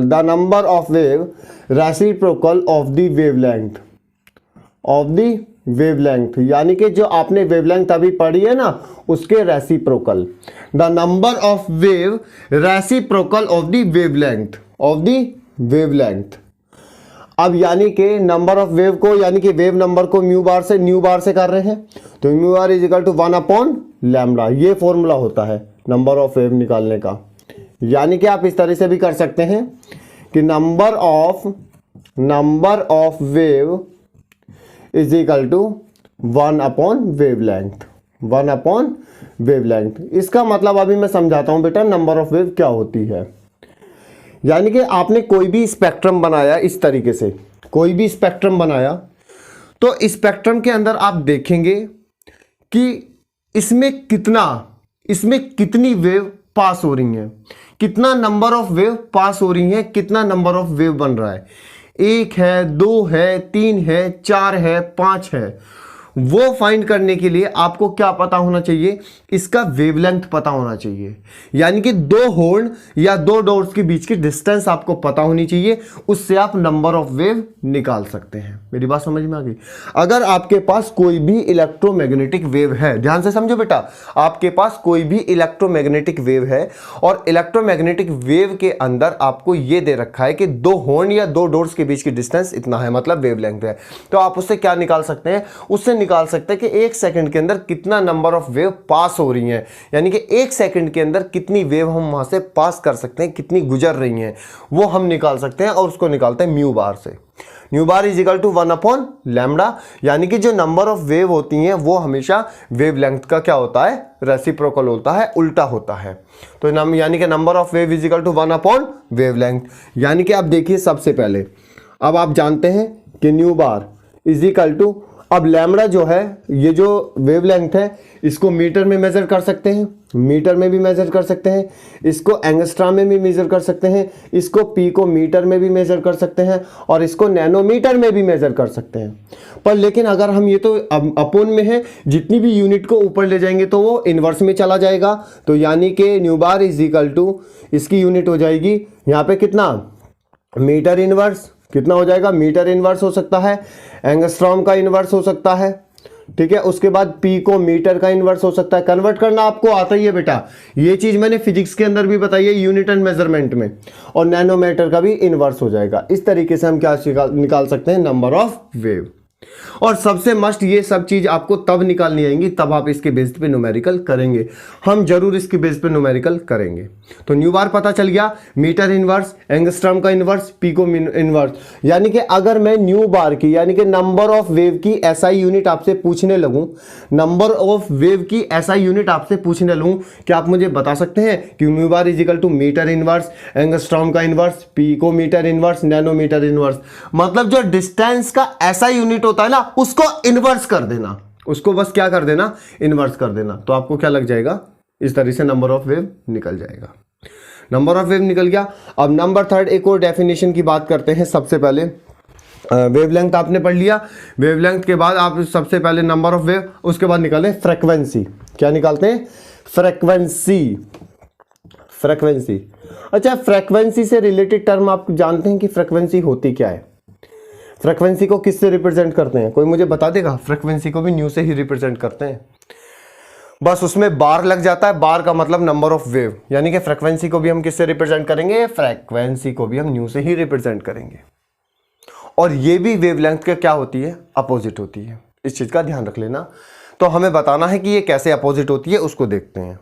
the number of wave reciprocal of the wavelength, यानी कि जो आपने वेवलेंथ अभी पढ़ी है ना उसके reciprocal. The number of wave reciprocal of the wavelength. अब यानी कि नंबर ऑफ वेव को, यानी कि वेव नंबर को न्यू बार से कर रहे हैं, तो mu bar is equal to 1/λ। ये फॉर्मूला होता है नंबर ऑफ वेव निकालने का। यानी कि आप इस तरह से भी कर सकते हैं कि number of wave is equal to 1/वेवलेंथ। इसका मतलब अभी मैं समझाता हूं बेटा नंबर ऑफ वेव क्या होती है। यानी कि आपने कोई भी स्पेक्ट्रम बनाया, इस तरीके से कोई भी स्पेक्ट्रम बनाया, तो स्पेक्ट्रम के अंदर आप देखेंगे कि इसमें कितनी वेव पास हो रही हैं, कितना नंबर ऑफ वेव पास हो रही हैं, कितना नंबर ऑफ वेव बन रहा है। 1 है, 2 है, 3 है, 4 है, 5 है। वो फाइंड करने के लिए आपको क्या पता होना चाहिए, इसका वेवलेंथ पता होना चाहिए। यानी कि दो हॉर्न या दो डोर्स के बीच की डिस्टेंस आपको पता होनी चाहिए, उससे आप नंबर ऑफ वेव निकाल सकते हैं। मेरी बात समझ में आ गई। अगर आपके पास कोई भी इलेक्ट्रोमैग्नेटिक वेव है, ध्यान से समझो बेटा, आपके पास कोई भी इलेक्ट्रोमैग्नेटिक वेव है और इलेक्ट्रोमैग्नेटिक वेव के अंदर आपको ये दे रखा है कि दो हॉर्न या दो डोर्स के बीच की डिस्टेंस इतना है, मतलब वेवलेंथ है, तो आप उससे क्या निकाल सकते हैं, उससे निकाल सकते हैं कि 1 सेकंड के अंदर कितना नंबर ऑफ वेव पास हो रही हैं, यानी कि 1 सेकंड के अंदर कितनी वेव हम वहां से पास कर सकते हैं, कितनी गुजर रही हैं, वो हम निकाल सकते हैं। और उसको निकालते हैं म्यू बार से। Mu bar is equal to 1/λ, यानी कि जो नंबर ऑफ वेव होती हैं वो हमेशा वेवलेंथ का क्या होता है, रेसिप्रोकल होता है, उल्टा होता है। तो यानी कि number of wave is equal to 1/वेवलेंथ। यानी कि आप देखिए सबसे पहले, अब आप जानते हैं कि nu bar is equal to, अब लैम्बडा जो है, ये जो वेवलेंथ है, इसको मीटर में मेजर कर सकते हैं, मीटर में भी मेजर कर सकते हैं, इसको एंगस्ट्रॉम में भी मेजर कर सकते हैं, इसको पी को मीटर में भी मेजर कर सकते हैं, और इसको नैनोमीटर में भी मेजर कर सकते हैं। पर लेकिन अगर हम ये तो अपोन में है, जितनी भी यूनिट को ऊपर ले जाएंगे तो वो इन्वर्स में चला जाएगा। तो यानी कि nu bar is equal to, इसकी यूनिट हो जाएगी यहाँ पे कितना, मीटर इनवर्स। कितना हो जाएगा, मीटर इनवर्स हो सकता है, एंगस्ट्रॉम का इनवर्स हो सकता है। ठीक है। उसके बाद पी को मीटर का इनवर्स हो सकता है, कन्वर्ट करना आपको आता ही है बेटा, ये चीज मैंने फिजिक्स के अंदर भी बताई है यूनिट एंड मेजरमेंट में। और नैनोमीटर का भी इनवर्स हो जाएगा। इस तरीके से हम क्या निकाल सकते हैं, नंबर ऑफ वेव। और सबसे मस्ट ये सब चीज आपको तब निकालनी आएंगी तब आप इसके बेस पे न्यूमेरिकल करेंगे। हम जरूर इसके बेस पे न्यूमेरिकल करेंगे। तो न्यू बार पता चल गया, मीटर इनवर्स, एंगस्ट्रॉम का इनवर्स, पिको इनवर्स। यानी कि अगर मैं न्यू बार की यानी कि नंबर ऑफ वेव की एसआई यूनिट आपसे पूछने लगूं, नंबर ऑफ वेव की एसआई यूनिट आपसे पूछने लगूं, क्या आप मुझे बता सकते हैं कि nu bar is equal to metre inverse, angstrom का inverse, pico metre inverse, nanometre inverse. मतलब जो डिस्टेंस का एसआई यूनिट होता है ना, उसको इन्वर्स कर देना, उसको बस क्या कर देना, इन्वर्स कर देना। तो आपको क्या लग जाएगा, इस तरह से नंबर ऑफ वेव निकल जाएगा। नंबर ऑफ वेव निकल गया। अब नंबर थर्ड एक और डेफिनेशन की बात करते हैं। सबसे पहले वेवलेंथ आपने पढ़ लिया, वेवलेंथ के बाद आप सबसे पहले नंबर ऑफ वेव, उसके बाद निकालें फ्रीक्वेंसी। क्या निकालते हैं, फ्रीक्वेंसी। फ्रीक्वेंसी, अच्छा फ्रीक्वेंसी से रिलेटेड टर्म आप जानते हैं कि फ्रीक्वेंसी होती क्या है? फ्रीक्वेंसी को किससे रिप्रेजेंट करते हैं, कोई मुझे बता देगा? फ्रीक्वेंसी को भी न्यू से ही रिप्रेजेंट करते हैं, बस उसमें बार लग जाता है, बार का मतलब नंबर ऑफ वेव। यानी कि फ्रीक्वेंसी को भी हम किससे रिप्रेजेंट करेंगे, फ्रीक्वेंसी को भी हम न्यू से ही रिप्रेजेंट करेंगे। और ये भी वेवलेंथ के क्या होती है, अपोजिट होती है। इस चीज का ध्यान रख लेना। तो हमें बताना है कि ये कैसे अपोजिट होती है, उसको देखते हैं।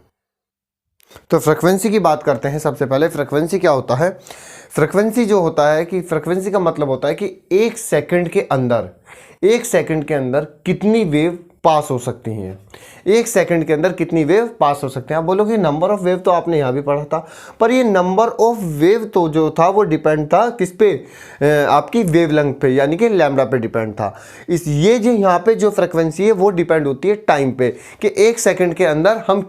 तो फ्रीक्वेंसी की बात करते हैं। सबसे पहले फ्रीक्वेंसी क्या होता है, फ्रीक्वेंसी जो होता है कि फ्रीक्वेंसी का मतलब होता है कि एक सेकंड के अंदर कितनी वेव पास हो सकती हैं, एक सेकंड के अंदर कितनी वेव पास हो सकते हैं। आप बोलोगे नंबर ऑफ वेव तो आपने यहाँ भी पढ़ा था, पर ये नंबर ऑफ वेव तो जो था वो डिपेंड था किस पे, आपकी वेवलेंथ पे, यानी कि लैम्डा पे डिपेंड था। ये जो यहाँ पे जो फ्रीक्वेंसी है वो डिपेंड होती है टाइम पे, कि एक सेकंड के अंदर हम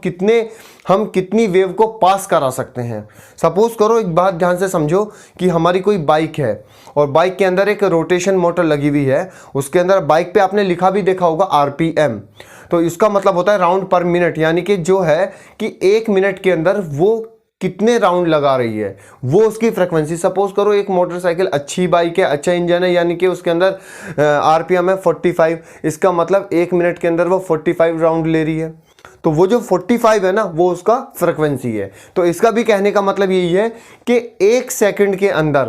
कितनी वेव को पास करा सकते हैं। सपोज करो, एक बात ध्यान से समझो कि हमारी कोई बाइक है और बाइक के अंदर एक रोटेशन मोटर लगी हुई है, उसके अंदर बाइक पे आपने लिखा भी देखा होगा आरपीएम। तो इसका मतलब होता है राउंड पर मिनट, यानी कि जो है कि एक मिनट के अंदर वो कितने राउंड लगा रही है, वो उसकी फ्रीक्वेंसी। सपोज करो एक मोटरसाइकिल अच्छी बाइक है, अच्छा इंजन है, यानी कि उसके अंदर आरपीएम है 45, इसका मतलब एक मिनट के अंदर वो 45 राउंड ले रही है। तो वो जो 45 है ना, वो उसका फ्रीक्वेंसी है। तो इसका भी कहने का मतलब यही है कि एक सेकंड के अंदर,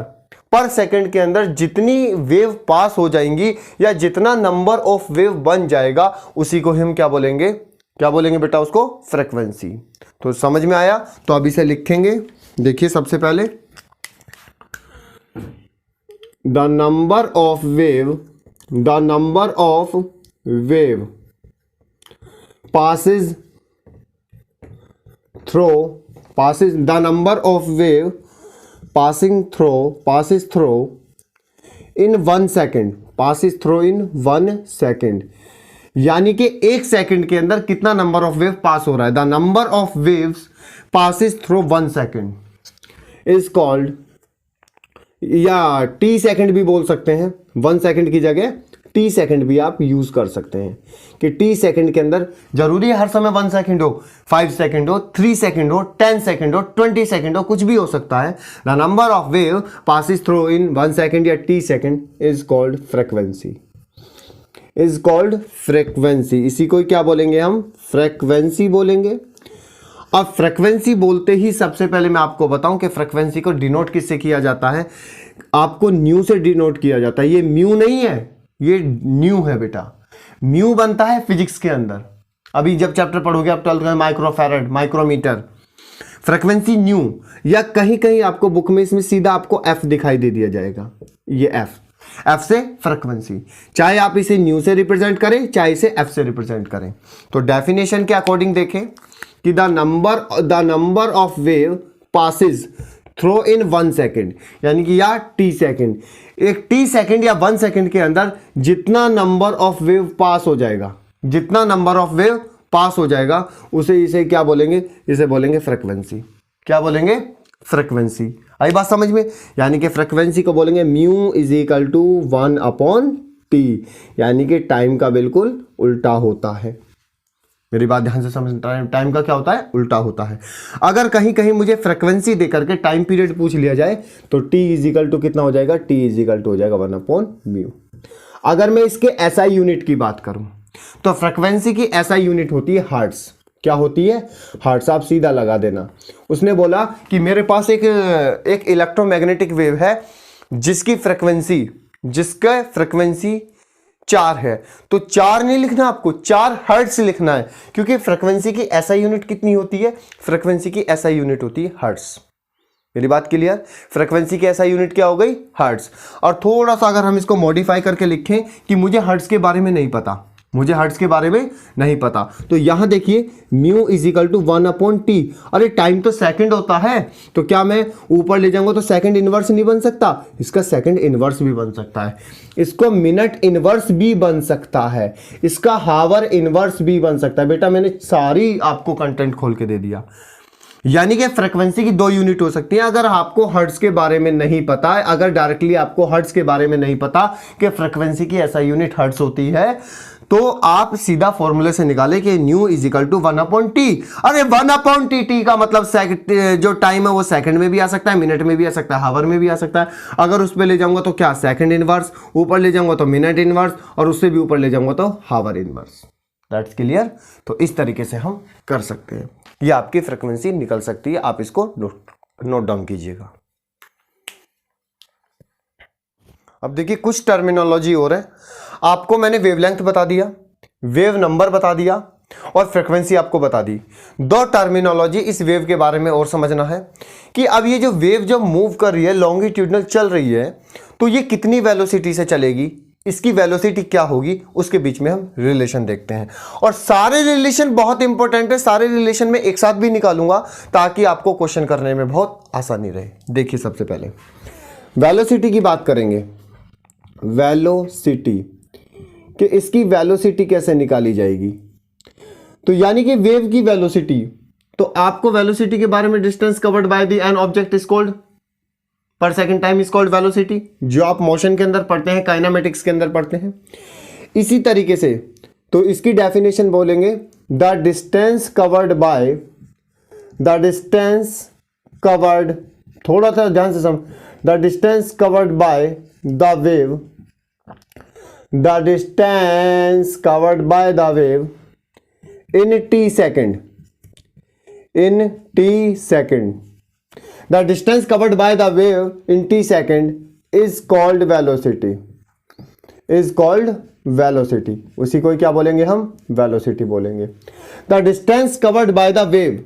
पर सेकंड के अंदर जितनी वेव पास हो जाएंगी या जितना नंबर ऑफ वेव बन जाएगा, उसी को हम क्या बोलेंगे, क्या बोलेंगे बेटा, उसको फ्रीक्वेंसी। तो समझ में आया? तो अब इसे लिखेंगे। देखिए सबसे पहले the number of wave passes the number of wave passes through in 1 second, यानी कि एक सेकंड के अंदर कितना नंबर ऑफ वेव पास हो रहा है। The number of waves passes through 1 second is called, या टी सेकंड भी बोल सकते हैं, 1 सेकंड की जगह टी सेकंड भी आप यूज कर सकते हैं कि टी सेकंड के अंदर जरूरी है हर समय 1 सेकंड हो, 5 सेकंड हो, 3 सेकंड हो, 10 सेकंड हो, 20 सेकंड हो, कुछ भी हो सकता है। The number of wave passes through in 1 second या T second is called frequency. इसी को क्या बोलेंगे हम, फ्रीक्वेंसी बोलेंगे। अब फ्रीक्वेंसी बोलते ही सबसे पहले मैं आपको बताऊं कि फ्रीक्वेंसी को डिनोट किससे किया जाता है, आपको न्यू से डिनोट किया जाता है। ये म्यू नहीं है, ये न्यू है बेटा। म्यू बनता है फिजिक्स के अंदर, अभी जब चैप्टर पढ़ोगे आप 12th में, माइक्रोफैराड, माइक्रोमीटर। फ्रीक्वेंसी न्यू, या कहीं कहीं आपको बुक में इसमें सीधा आपको एफ दिखाई दे दिया जाएगा, ये एफ से फ्रीक्वेंसी। चाहे आप इसे न्यू से रिप्रेजेंट करें, चाहे इसे एफ से रिप्रेजेंट करें। तो डेफिनेशन के अकॉर्डिंग देखें कि the number of wave passes through in 1 second, यानी कि या टी सेकेंड, एक टी सेकेंड या 1 सेकेंड के अंदर जितना नंबर ऑफ वेव पास हो जाएगा, उसे इसे क्या बोलेंगे, इसे बोलेंगे फ्रीक्वेंसी। क्या बोलेंगे, फ्रीक्वेंसी। आई बात समझ में? यानी कि फ्रीक्वेंसी को बोलेंगे mu is equal to 1/t, यानी कि टाइम का बिल्कुल उल्टा होता है। मेरी बात ध्यान से समझ, टाइम का क्या होता है, उल्टा होता है। अगर कहीं कहीं मुझे फ्रीक्वेंसी देकर के टाइम पीरियड पूछ लिया जाए तो t इज इक्वल टू कितना हो जाएगा, t इज इक्वल टू हो जाएगा 1/μ। अगर मैं इसके SI यूनिट की बात करूं, तो फ्रीक्वेंसी की SI यूनिट होती है हर्ट्ज। क्या होती है? हर्ट्ज। आप सीधा लगा देना। उसने बोला कि मेरे पास एक इलेक्ट्रोमैग्नेटिक वेव है जिसका फ्रीक्वेंसी 4 है, तो 4 नहीं लिखना आपको, 4 हर्ट्ज लिखना है, क्योंकि फ्रीक्वेंसी की SI यूनिट कितनी होती है? फ्रीक्वेंसी की SI यूनिट होती है हर्ट्ज। मेरी बात क्लियर? फ्रीक्वेंसी की SI यूनिट क्या हो गई? हर्ट्ज। और थोड़ा सा अगर हम इसको मॉडिफाई करके लिखें कि मुझे हर्ट्ज के बारे में नहीं पता, मुझे हर्ट्ज के बारे में नहीं पता, तो यहां देखिए mu is equal to 1/T। अरे टाइम तो सेकंड होता है, तो क्या मैं ऊपर ले जाऊंगा तो सेकंड इनवर्स नहीं बन सकता? इसका सेकंड इनवर्स भी बन सकता है, इसको मिनट इनवर्स भी बन सकता है, इसका हावर इनवर्स भी बन सकता है। बेटा मैंने सारी आपको कंटेंट खोल के दे दिया। यानी कि फ्रीक्वेंसी की 2 यूनिट हो सकती है। अगर आपको हर्ट्ज के बारे में नहीं पता है, अगर डायरेक्टली आपको हर्ट्ज के बारे में नहीं पता कि फ्रीक्वेंसी की SI यूनिट हर्ट्ज होती है, तो आप सीधा फॉर्मूले से निकाले कि new is equal to 1/T। अरे 1/T, टी का मतलब जो टाइम है वो सेकंड में भी आ सकता है, मिनट में भी आ सकता है, हावर में भी आ सकता है। अगर उस पर ले जाऊंगा तो क्या? सेकंड इनवर्स, ऊपर ले जाऊंगा तो मिनट इनवर्स, और उससे भी ऊपर ले जाऊंगा तो हावर इनवर्स। That's clear? तो इस तरीके से हम कर सकते हैं। ये आपकी फ्रीक्वेंसी निकल सकती है, आप इसको नोट डाउन कीजिएगा। अब देखिए कुछ टर्मिनोलॉजी और है। आपको मैंने वेवलेंथ बता दिया, वेव नंबर बता दिया, और फ्रीक्वेंसी आपको बता दी। 2 टर्मिनोलॉजी इस वेव के बारे में और समझना है कि अब ये जो वेव जब मूव कर रही है, लॉन्गिट्यूडनल चल रही है, तो ये कितनी वेलोसिटी से चलेगी, इसकी वेलोसिटी क्या होगी, उसके बीच में हम रिलेशन देखते हैं। और सारे रिलेशन बहुत इंपॉर्टेंट है, सारे रिलेशन में एक साथ भी निकालूंगा ताकि आपको क्वेश्चन करने में बहुत आसानी रहे। देखिए सबसे पहले वेलोसिटी की बात करेंगे। वेलोसिटी कि इसकी वेलोसिटी कैसे निकाली जाएगी, तो यानी कि वेव की वेलोसिटी। तो आपको वेलोसिटी के बारे में distance covered by the an object is called पर second time is called velocity, जो आप मोशन के अंदर पढ़ते हैं, काइनेमेटिक्स के अंदर पढ़ते हैं। इसी तरीके से तो इसकी डेफिनेशन बोलेंगे the distance covered by, the distance covered, थोड़ा सा ध्यान से समझ, the distance covered by the wave, the distance covered by the wave in t second, in t second, the distance covered by the wave in t second is called velocity, is called velocity। उसी को क्या बोलेंगे हम? Velocity बोलेंगे। the distance covered by the wave,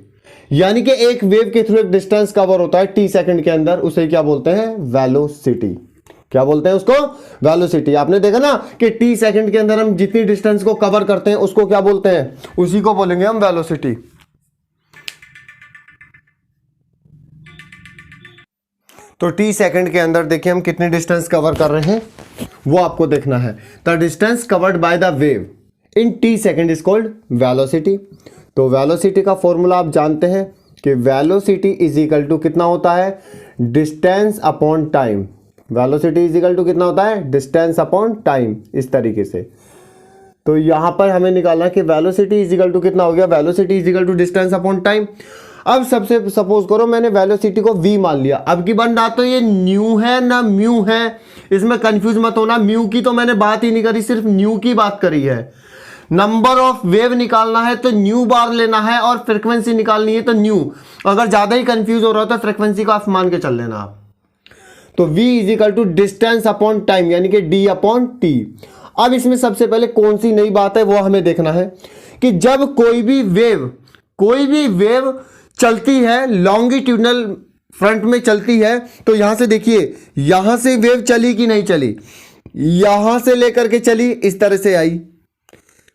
यानी कि एक wave के थ्रू एक डिस्टेंस कवर होता है t सेकंड के अंदर, उसे क्या बोलते हैं? वेलोसिटी। क्या बोलते हैं उसको? वेलोसिटी। आपने देखा ना कि t सेकंड के अंदर हम जितनी डिस्टेंस को कवर करते हैं उसको क्या बोलते हैं? उसी को बोलेंगे हम वेलोसिटी। तो t सेकंड के अंदर देखिए हम कितनी डिस्टेंस कवर कर रहे हैं वो आपको देखना है। The distance covered by the wave in t second is called velocity. तो वेलोसिटी का फॉर्मूला आप जानते हैं कि वेलोसिटी इज इक्वल टू कितना होता है? Distance upon time. Velocity is equal to कितना होता है? Distance upon time. इस तरीके से तो यहां पर हमें निकालना कि वेलोसिटी इज इक्वल टू कितना हो गया? Velocity is equal to distance upon time. अब सबसे सपोज करो मैंने वेलोसिटी को v मान लिया। अब की बन रहा तो ये न्यू है ना म्यू है, इसमें कंफ्यूज मत होना। म्यू की तो मैंने बात ही नहीं करी, सिर्फ न्यू की बात करी है। नंबर ऑफ वेव निकालना है तो न्यू बार लेना है, और फ्रीक्वेंसी निकालनी है तो न्यू। अगर ज्यादा ही कंफ्यूज हो रहा हो तो फ्रीक्वेंसी को आप मान के चल लेना आप। तो v is equal to distance upon time, यानी कि d अपॉन टी। अब इसमें सबसे पहले कौन सी नई बात है वो हमें देखना है कि जब कोई भी वेव चलती है, लॉन्गिट्यूडनल फ्रंट में चलती है, तो यहां से देखिए, यहां से वेव चली कि नहीं चली? यहां से लेकर के चली, इस तरह से आई,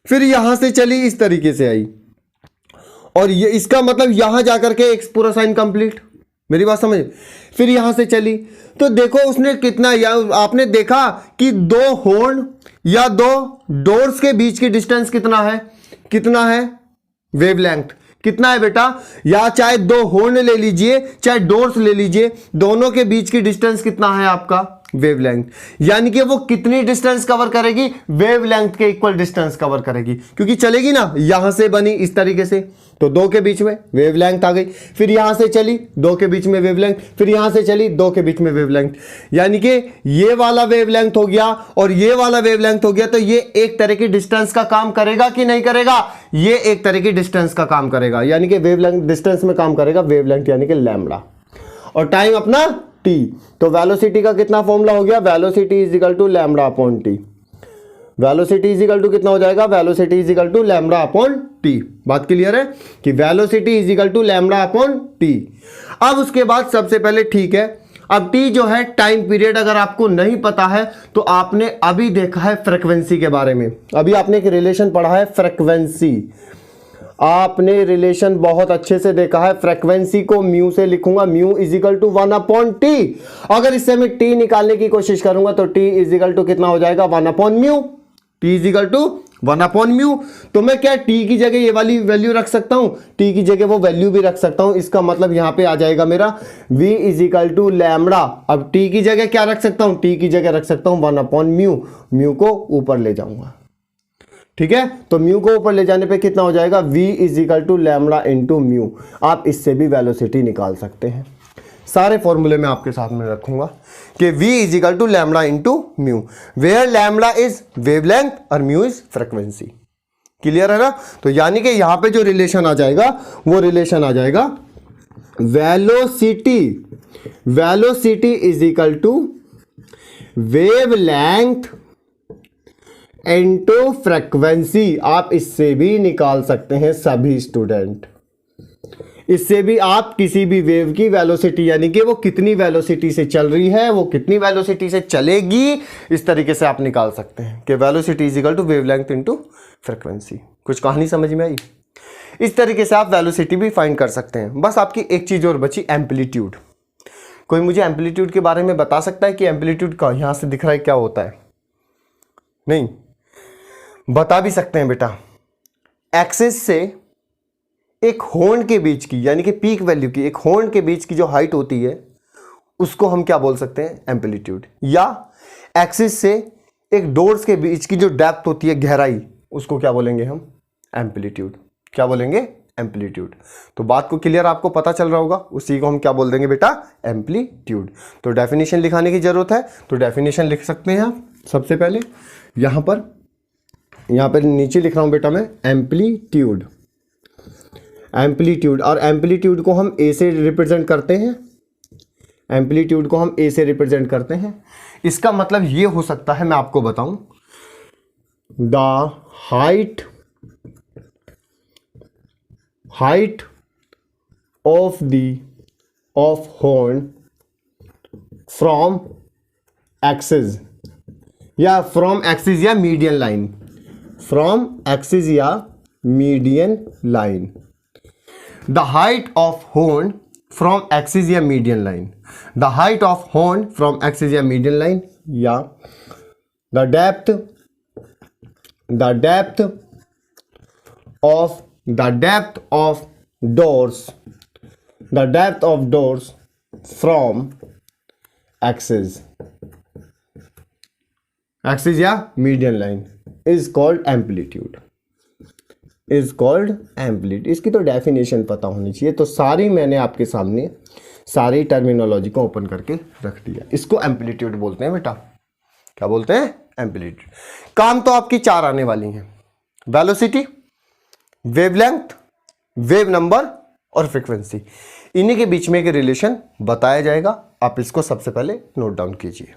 फिर यहां से चली, इस तरीके से आई, और ये इसका मतलब यहां जाकर के एक पूरा साइन कंप्लीट। मेरी बात समझ? फिर यहां से चली, तो देखो उसने कितना, या आपने देखा कि 2 हॉर्न या 2 डोर्स के बीच की डिस्टेंस कितना है? कितना है? वेवलेंथ कितना है बेटा? या चाहे 2 हॉर्न ले लीजिए, चाहे डोर्स ले लीजिए, दोनों के बीच की डिस्टेंस कितना है आपका? वेवलेंथ, यानी कि वो कितनी डिस्टेंस कवर करेगी, वेवलेंथ के इक्वल डिस्टेंस कवर करेगी, क्योंकि चलेगी ना, यहां से बनी इस तरीके से तो दो के बीच में वेवलेंथ आ गई, फिर यहां से चली दो के बीच में वेवलेंथ, फिर यहां से चली दो के बीच में वेवलेंथ, यानी कि ये वाला वेवलेंथ हो गया और ये वाला वेवलेंथ हो गया, तो ये एक तरह की डिस्टेंस का काम करेगा कि नहीं करेगा, ये एक तरह की डिस्टेंस का काम करेगा, यानी कि वेवलेंथ डिस्टेंस में काम करेगा, वेवलेंथ यानी कि लैम्बडा, और टाइम अपना t। तो वेलोसिटी का कितना फॉर्मूला हो गया, velocity is equal to lambda upon t. Velocity is equal to कितना हो जाएगा, velocity is equal to lambda upon t. बात क्लियर है कि velocity is equal to lambda upon t. अब उसके बाद सबसे पहले ठीक है, अब t जो है टाइम पीरियड अगर आपको नहीं पता है तो आपने अभी देखा है फ्रीक्वेंसी के बारे में, अभी आपने एक रिलेशन पढ़ा है फ्रीक्वेंसी, आपने रिलेशन बहुत अच्छे से देखा है। फ्रीक्वेंसी को म्यू से लिखूंगा, mu is equal to 1 upon t. अगर इससे मैं टी निकालने की कोशिश करूंगा तो टी इज इक्वल टू कितना हो जाएगा, 1 upon mu. T is equal to 1 upon mu. तो मैं क्या टी की जगह ये वाली वैल्यू रख सकता हूं, टी की जगह वो वैल्यू भी रख सकता हूं। इसका मतलब यहां पे आ जाएगा मेरा v is equal to lambda. अब टी की जगह क्या रख सकता हूं, टी की जगह रख सकता हूं 1 अपॉन म्यू। म्यू को ऊपर ले जाऊंगा, ठीक है। तो म्यू को ऊपर ले जाने पे कितना हो जाएगा, v is equal to lambda into mu. आप इससे भी वेलोसिटी निकाल सकते हैं। सारे फॉर्मूले में आपके साथ में रखूंगा कि v is equal to lambda into mu, where lambda is wavelength और म्यू इज फ्रीक्वेंसी। क्लियर है ना। तो यानी कि यहां पे जो रिलेशन आ जाएगा वो रिलेशन आ जाएगा velocity is equal to wavelength into frequency. आप इससे भी निकाल सकते हैं सभी स्टूडेंट, इससे भी आप किसी भी वेव की वेलोसिटी, यानी कि वो कितनी वेलोसिटी से चल रही है, वो कितनी वेलोसिटी से चलेगी, इस तरीके से आप निकाल सकते हैं कि velocity is equal to wavelength into frequency. कुछ कहानी समझ में आई। इस तरीके से आप वेलोसिटी भी फाइंड कर सकते हैं। बस आपकी एक चीज और बची, एम्पलीट्यूड। कोई मुझे एम्पलीट्यूड के बारे में बता सकता है कि एम्पलीट्यूड का यहां से दिख रहा है क्या होता है? नहीं बता भी सकते हैं बेटा। एक्सिस से एक हॉर्न के बीच की, यानी कि पीक वैल्यू की, एक हॉर्न के बीच की जो हाइट होती है उसको हम क्या बोल सकते हैं, एम्पलीट्यूड। या एक्सिस से एक डोर्स के बीच की जो डेप्थ होती है, गहराई, उसको क्या बोलेंगे हम, एम्पलीट्यूड। क्या बोलेंगे, एम्पलीट्यूड। तो बात को क्लियर आपको पता चल रहा होगा, उसी को हम क्या बोल देंगे बेटा, एम्पलीट्यूड। तो डेफिनेशन लिखाने की जरूरत है, तो डेफिनेशन लिख सकते हैं आप। सबसे पहले यहां पर नीचे लिख रहा हूं बेटा मैं, एम्पलीट्यूड। एम्पलीट्यूड, और एम्पलीट्यूड को हम ए से रिप्रेजेंट करते हैं, एम्पलीट्यूड को हम ए से रिप्रेजेंट करते हैं। इसका मतलब ये हो सकता है, मैं आपको बताऊं, the height of horn from axis या फ्रॉम एक्सिस या मीडियन लाइन, फ्रॉम एक्सिस या median line. The height of horn from axis या median line, the height of horn from axis या median line, या the depth of doors from axis या median line is called amplitude, is called amplitude. इसकी तो definition पता होनी चाहिए। तो सारी मैंने आपके सामने सारी टर्मिनोलॉजी को ओपन करके रख दिया। इसको एम्पलीट्यूड बोलते हैं बेटा। क्या बोलते हैं, एम्पलीट्यूड। काम तो आपकी 4 आने वाली हैं, वेलोसिटी, वेवलेंथ, वेव नंबर और फ्रीक्वेंसी। इन्हीं के बीच में एक रिलेशन बताया जाएगा। आप इसको सबसे पहले नोट डाउन कीजिए।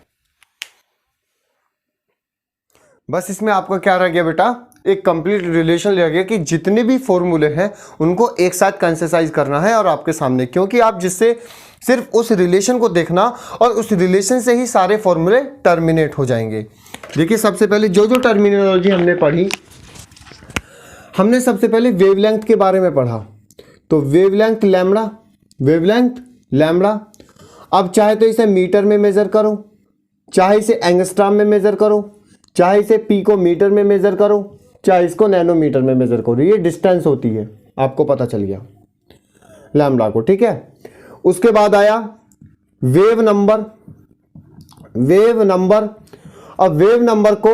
बस इसमें आपका क्या रह गया बेटा, एक कंप्लीट रिलेशन रह गया कि जितने भी फॉर्मूले हैं उनको एक साथ कंसेसाइज करना है और आपके सामने, क्योंकि आप जिससे सिर्फ उस रिलेशन को देखना और उस रिलेशन से ही सारे फॉर्मूले टर्मिनेट हो जाएंगे। देखिए सबसे पहले जो टर्मिनोलॉजी हमने पढ़ी, हमने सबसे पहले वेवलेंथ के बारे में पढ़ा। तो वेवलेंथ लैम्बडा, अब चाहे तो इसे मीटर में मेजर करो, चाहे इसे एंगस्ट्रॉम में मेजर करो, चाहे इसे पिकोमीटर में मेजर करो, चाहे इसको नैनोमीटर में मेजर करो। ये डिस्टेंस होती है, आपको पता चल गया लैम्बडा को, ठीक है। उसके बाद आया वेव नंबर। वेव नंबर, अब वेव नंबर को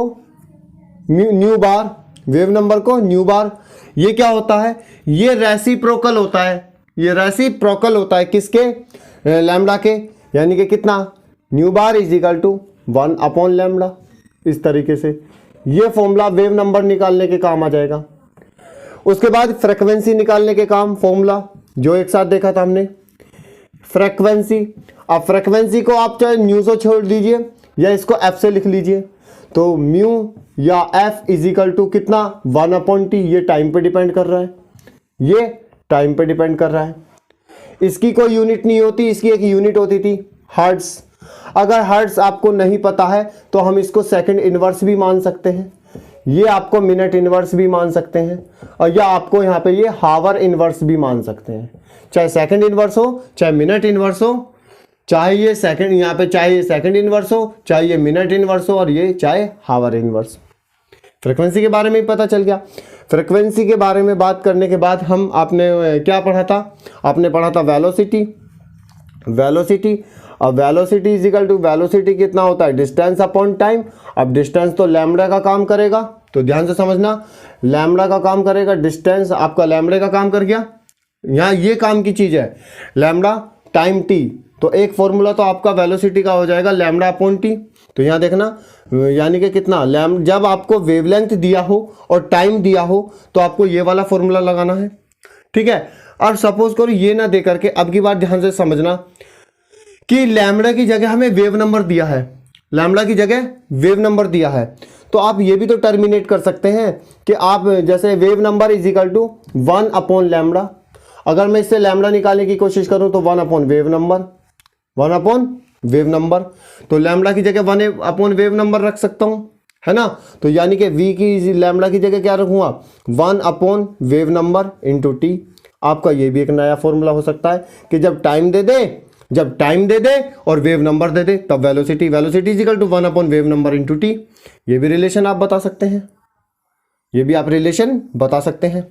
न्यू बार, वेव नंबर को न्यू बार, ये क्या होता है, ये रेसिप्रोकल होता है, ये रेसिप्रोकल होता है किसके, लैम्डा के, यानी कि कितना, nu bar is equal to 1 upon lambda. इस तरीके से ये फॉर्मूला वेव नंबर निकालने के काम आ जाएगा। उसके बाद फ्रीक्वेंसी निकालने के काम, फॉर्मूला जो एक साथ देखा था हमने, फ्रीक्वेंसी। अब फ्रीक्वेंसी को आप चाहे न्यू से छोड़ दीजिए या इसको एफ से लिख लीजिए, तो म्यू या एफ इज इक्वल टू कितना, 1 अपॉन टी। ये टाइम पे डिपेंड कर रहा है, ये टाइम पे डिपेंड कर रहा है। इसकी कोई यूनिट नहीं होती, इसकी एक यूनिट होती थी हर्ट्ज। अगर हर्ट्ज आपको नहीं पता है तो हम इसको सेकंड इनवर्स भी मान सकते हैं, ये आपको मिनट इनवर्स भी मान सकते हैं, और या आपको यहाँ पे ये हावर इनवर्स भी मान सकते हैं। चाहे सेकंड इनवर्स हो, चाहे मिनट इनवर्स हो, चाहे ये सेकंड, यहाँ पे चाहे ये सेकंड इनवर्स हो, चाहे ये मिनट इनवर्स हो, और ये चाहे हावर इनवर्स। फ्रीक्वेंसी के बारे में ही पता चल गया। फ्रीक्वेंसी के बारे में बात करने के बाद हम, आपने क्या पढ़ा था, आपने पढ़ा था वेलोसिटी। वेलोसिटी, अब velocity is equal to, velocity कितना होता है, डिस्टेंस अपॉन टाइम। अब डिस्टेंस तो लैम्डा का काम करेगा, तो ध्यान से समझना, लैम्डा का काम करेगा, डिस्टेंस आपका लैम्डा का काम कर गया। यहाँ ये काम की चीज है, लैम्डा टाइम टी, तो एक फॉर्मूला तो आपका वेलोसिटी का हो जाएगा लैम्डा अपॉन टी। तो यहाँ देखना, यानी कि कितना लैम्डा, जब आपको वेवलेंथ दिया हो और टाइम दिया हो तो आपको ये वाला फॉर्मूला लगाना है, ठीक है। और सपोज करो ये ना दे करके, अब की बात ध्यान से समझना कि लैम्डा की जगह हमें वेव नंबर दिया है, लैम्डा की जगह वेव नंबर दिया है, तो आप ये भी तो टर्मिनेट कर सकते हैं कि आप जैसे wave number is equal to 1 upon lambda. अगर मैं इससे लैम्डा निकालने की कोशिश करूं तो 1 upon wave number, 1 upon wave number, तो लैम्डा की जगह 1 अपॉन वेव नंबर रख सकता हूं, है ना। तो यानी कि v की लैम्डा की जगह क्या रखूंगा, 1 upon wave number into T. आपका ये भी एक नया फॉर्मूला हो सकता है कि जब टाइम दे दे और वेव नंबर दे दे, तब velocity, velocity is equal to 1 upon wave number into t. ये भी रिलेशन आप बता सकते हैं, ये भी आप रिलेशन बता सकते हैं,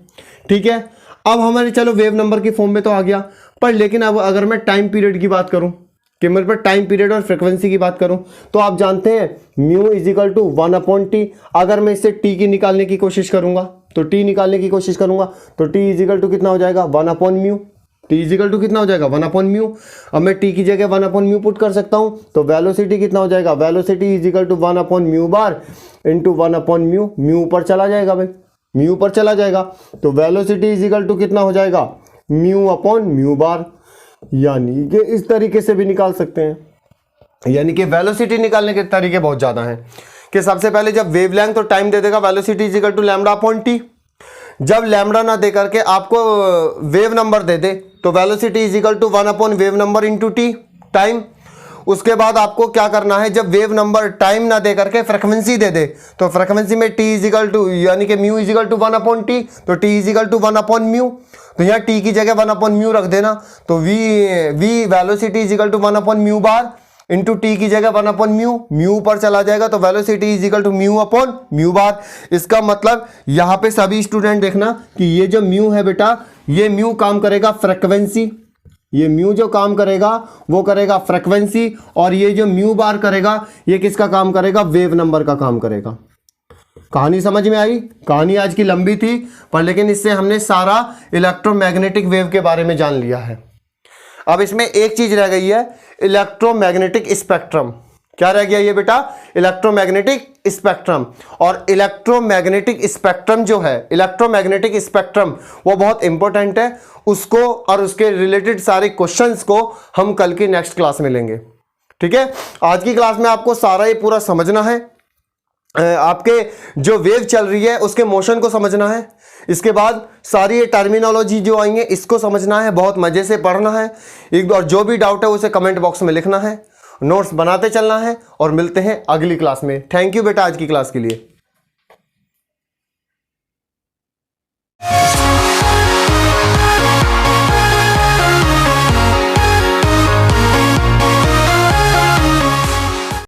ठीक है। अब हमारे चलो वेव नंबर की फॉर्म में तो आ गया, पर लेकिन अब अगर मैं टाइम पीरियड की बात करूं, कि मेरे पर टाइम पीरियड और फ्रीक्वेंसी की बात करूं, तो आप जानते हैं mu is equal to 1 upon t. अगर मैं इससे टी की निकालने की कोशिश करूंगा, तो टी निकालने की कोशिश करूंगा, तो टी इज इक्वल टू कितना हो जाएगा, 1 upon mu. T is equal to कितना हो जाएगा, 1 अपॉन म्यू। अब मैं टी की जगह 1 अपॉन म्यू पुट कर सकता हूं, तो वेलोसिटी कितना हो जाएगा, velocity is equal to 1 upon mu bar into 1 upon mu. Mu ऊपर चला जाएगा भाई, म्यू ऊपर चला जाएगा, तो वेलोसिटी इज इक्वल टू कितना हो जाएगा, म्यू अपॉन म्यू बार। यानी कि इस तरीके से भी निकाल सकते हैं, यानी कि वेलोसिटी निकालने के तरीके बहुत ज्यादा हैं। कि सबसे पहले जब वेवलेंथ और टाइम दे देगा, velocity is equal to lambda upon t. जब लैम्डा ना दे करके आपको वेव नंबर दे दे, तो velocity is equal to 1 upon wave number into t time. उसके बाद आपको क्या करना है, जब वेव नंबर टाइम ना दे करके फ्रीक्वेंसी दे दे, तो फ्रीक्वेंसी में टी इज इक्वल टू, यानी कि mu is equal to 1 upon T, तो T is equal to 1 upon mu. तो यहाँ टी की जगह 1 अपॉन म्यू रख देना, तो v velocity is equal to 1 upon mu bar into t की जगह 1 अपॉन म्यू। म्यू ऊपर चला जाएगा, तो velocity is equal to mu upon mu bar. इसका मतलब यहाँ पे सभी स्टूडेंट देखना कि ये जो म्यू है बेटा, ये म्यू काम करेगा फ्रीक्वेंसी, ये म्यू जो काम करेगा वो करेगा फ्रीक्वेंसी, और ये जो म्यू बार करेगा ये किसका काम करेगा, वेव नंबर का काम करेगा। कहानी समझ में आई। कहानी आज की लंबी थी, पर लेकिन इससे हमने सारा इलेक्ट्रोमैग्नेटिक वेव के बारे में जान लिया है। अब इसमें एक चीज रह गई है, इलेक्ट्रोमैग्नेटिक स्पेक्ट्रम। क्या रह गया ये बेटा, इलेक्ट्रोमैग्नेटिक स्पेक्ट्रम। और इलेक्ट्रोमैग्नेटिक स्पेक्ट्रम जो है, इलेक्ट्रोमैग्नेटिक स्पेक्ट्रम वो बहुत इंपॉर्टेंट है। उसको और उसके रिलेटेड सारे क्वेश्चंस को हम कल की नेक्स्ट क्लास में लेंगे, ठीक है। आज की क्लास में आपको सारा ये पूरा समझना है, आपके जो वेव चल रही है उसके मोशन को समझना है। इसके बाद सारी ये टर्मिनोलॉजी जो आएंगे इसको समझना है, बहुत मजे से पढ़ना है। एक और जो भी डाउट है उसे कमेंट बॉक्स में लिखना है, नोट्स बनाते चलना है, और मिलते हैं अगली क्लास में। थैंक यू बेटा आज की क्लास के लिए।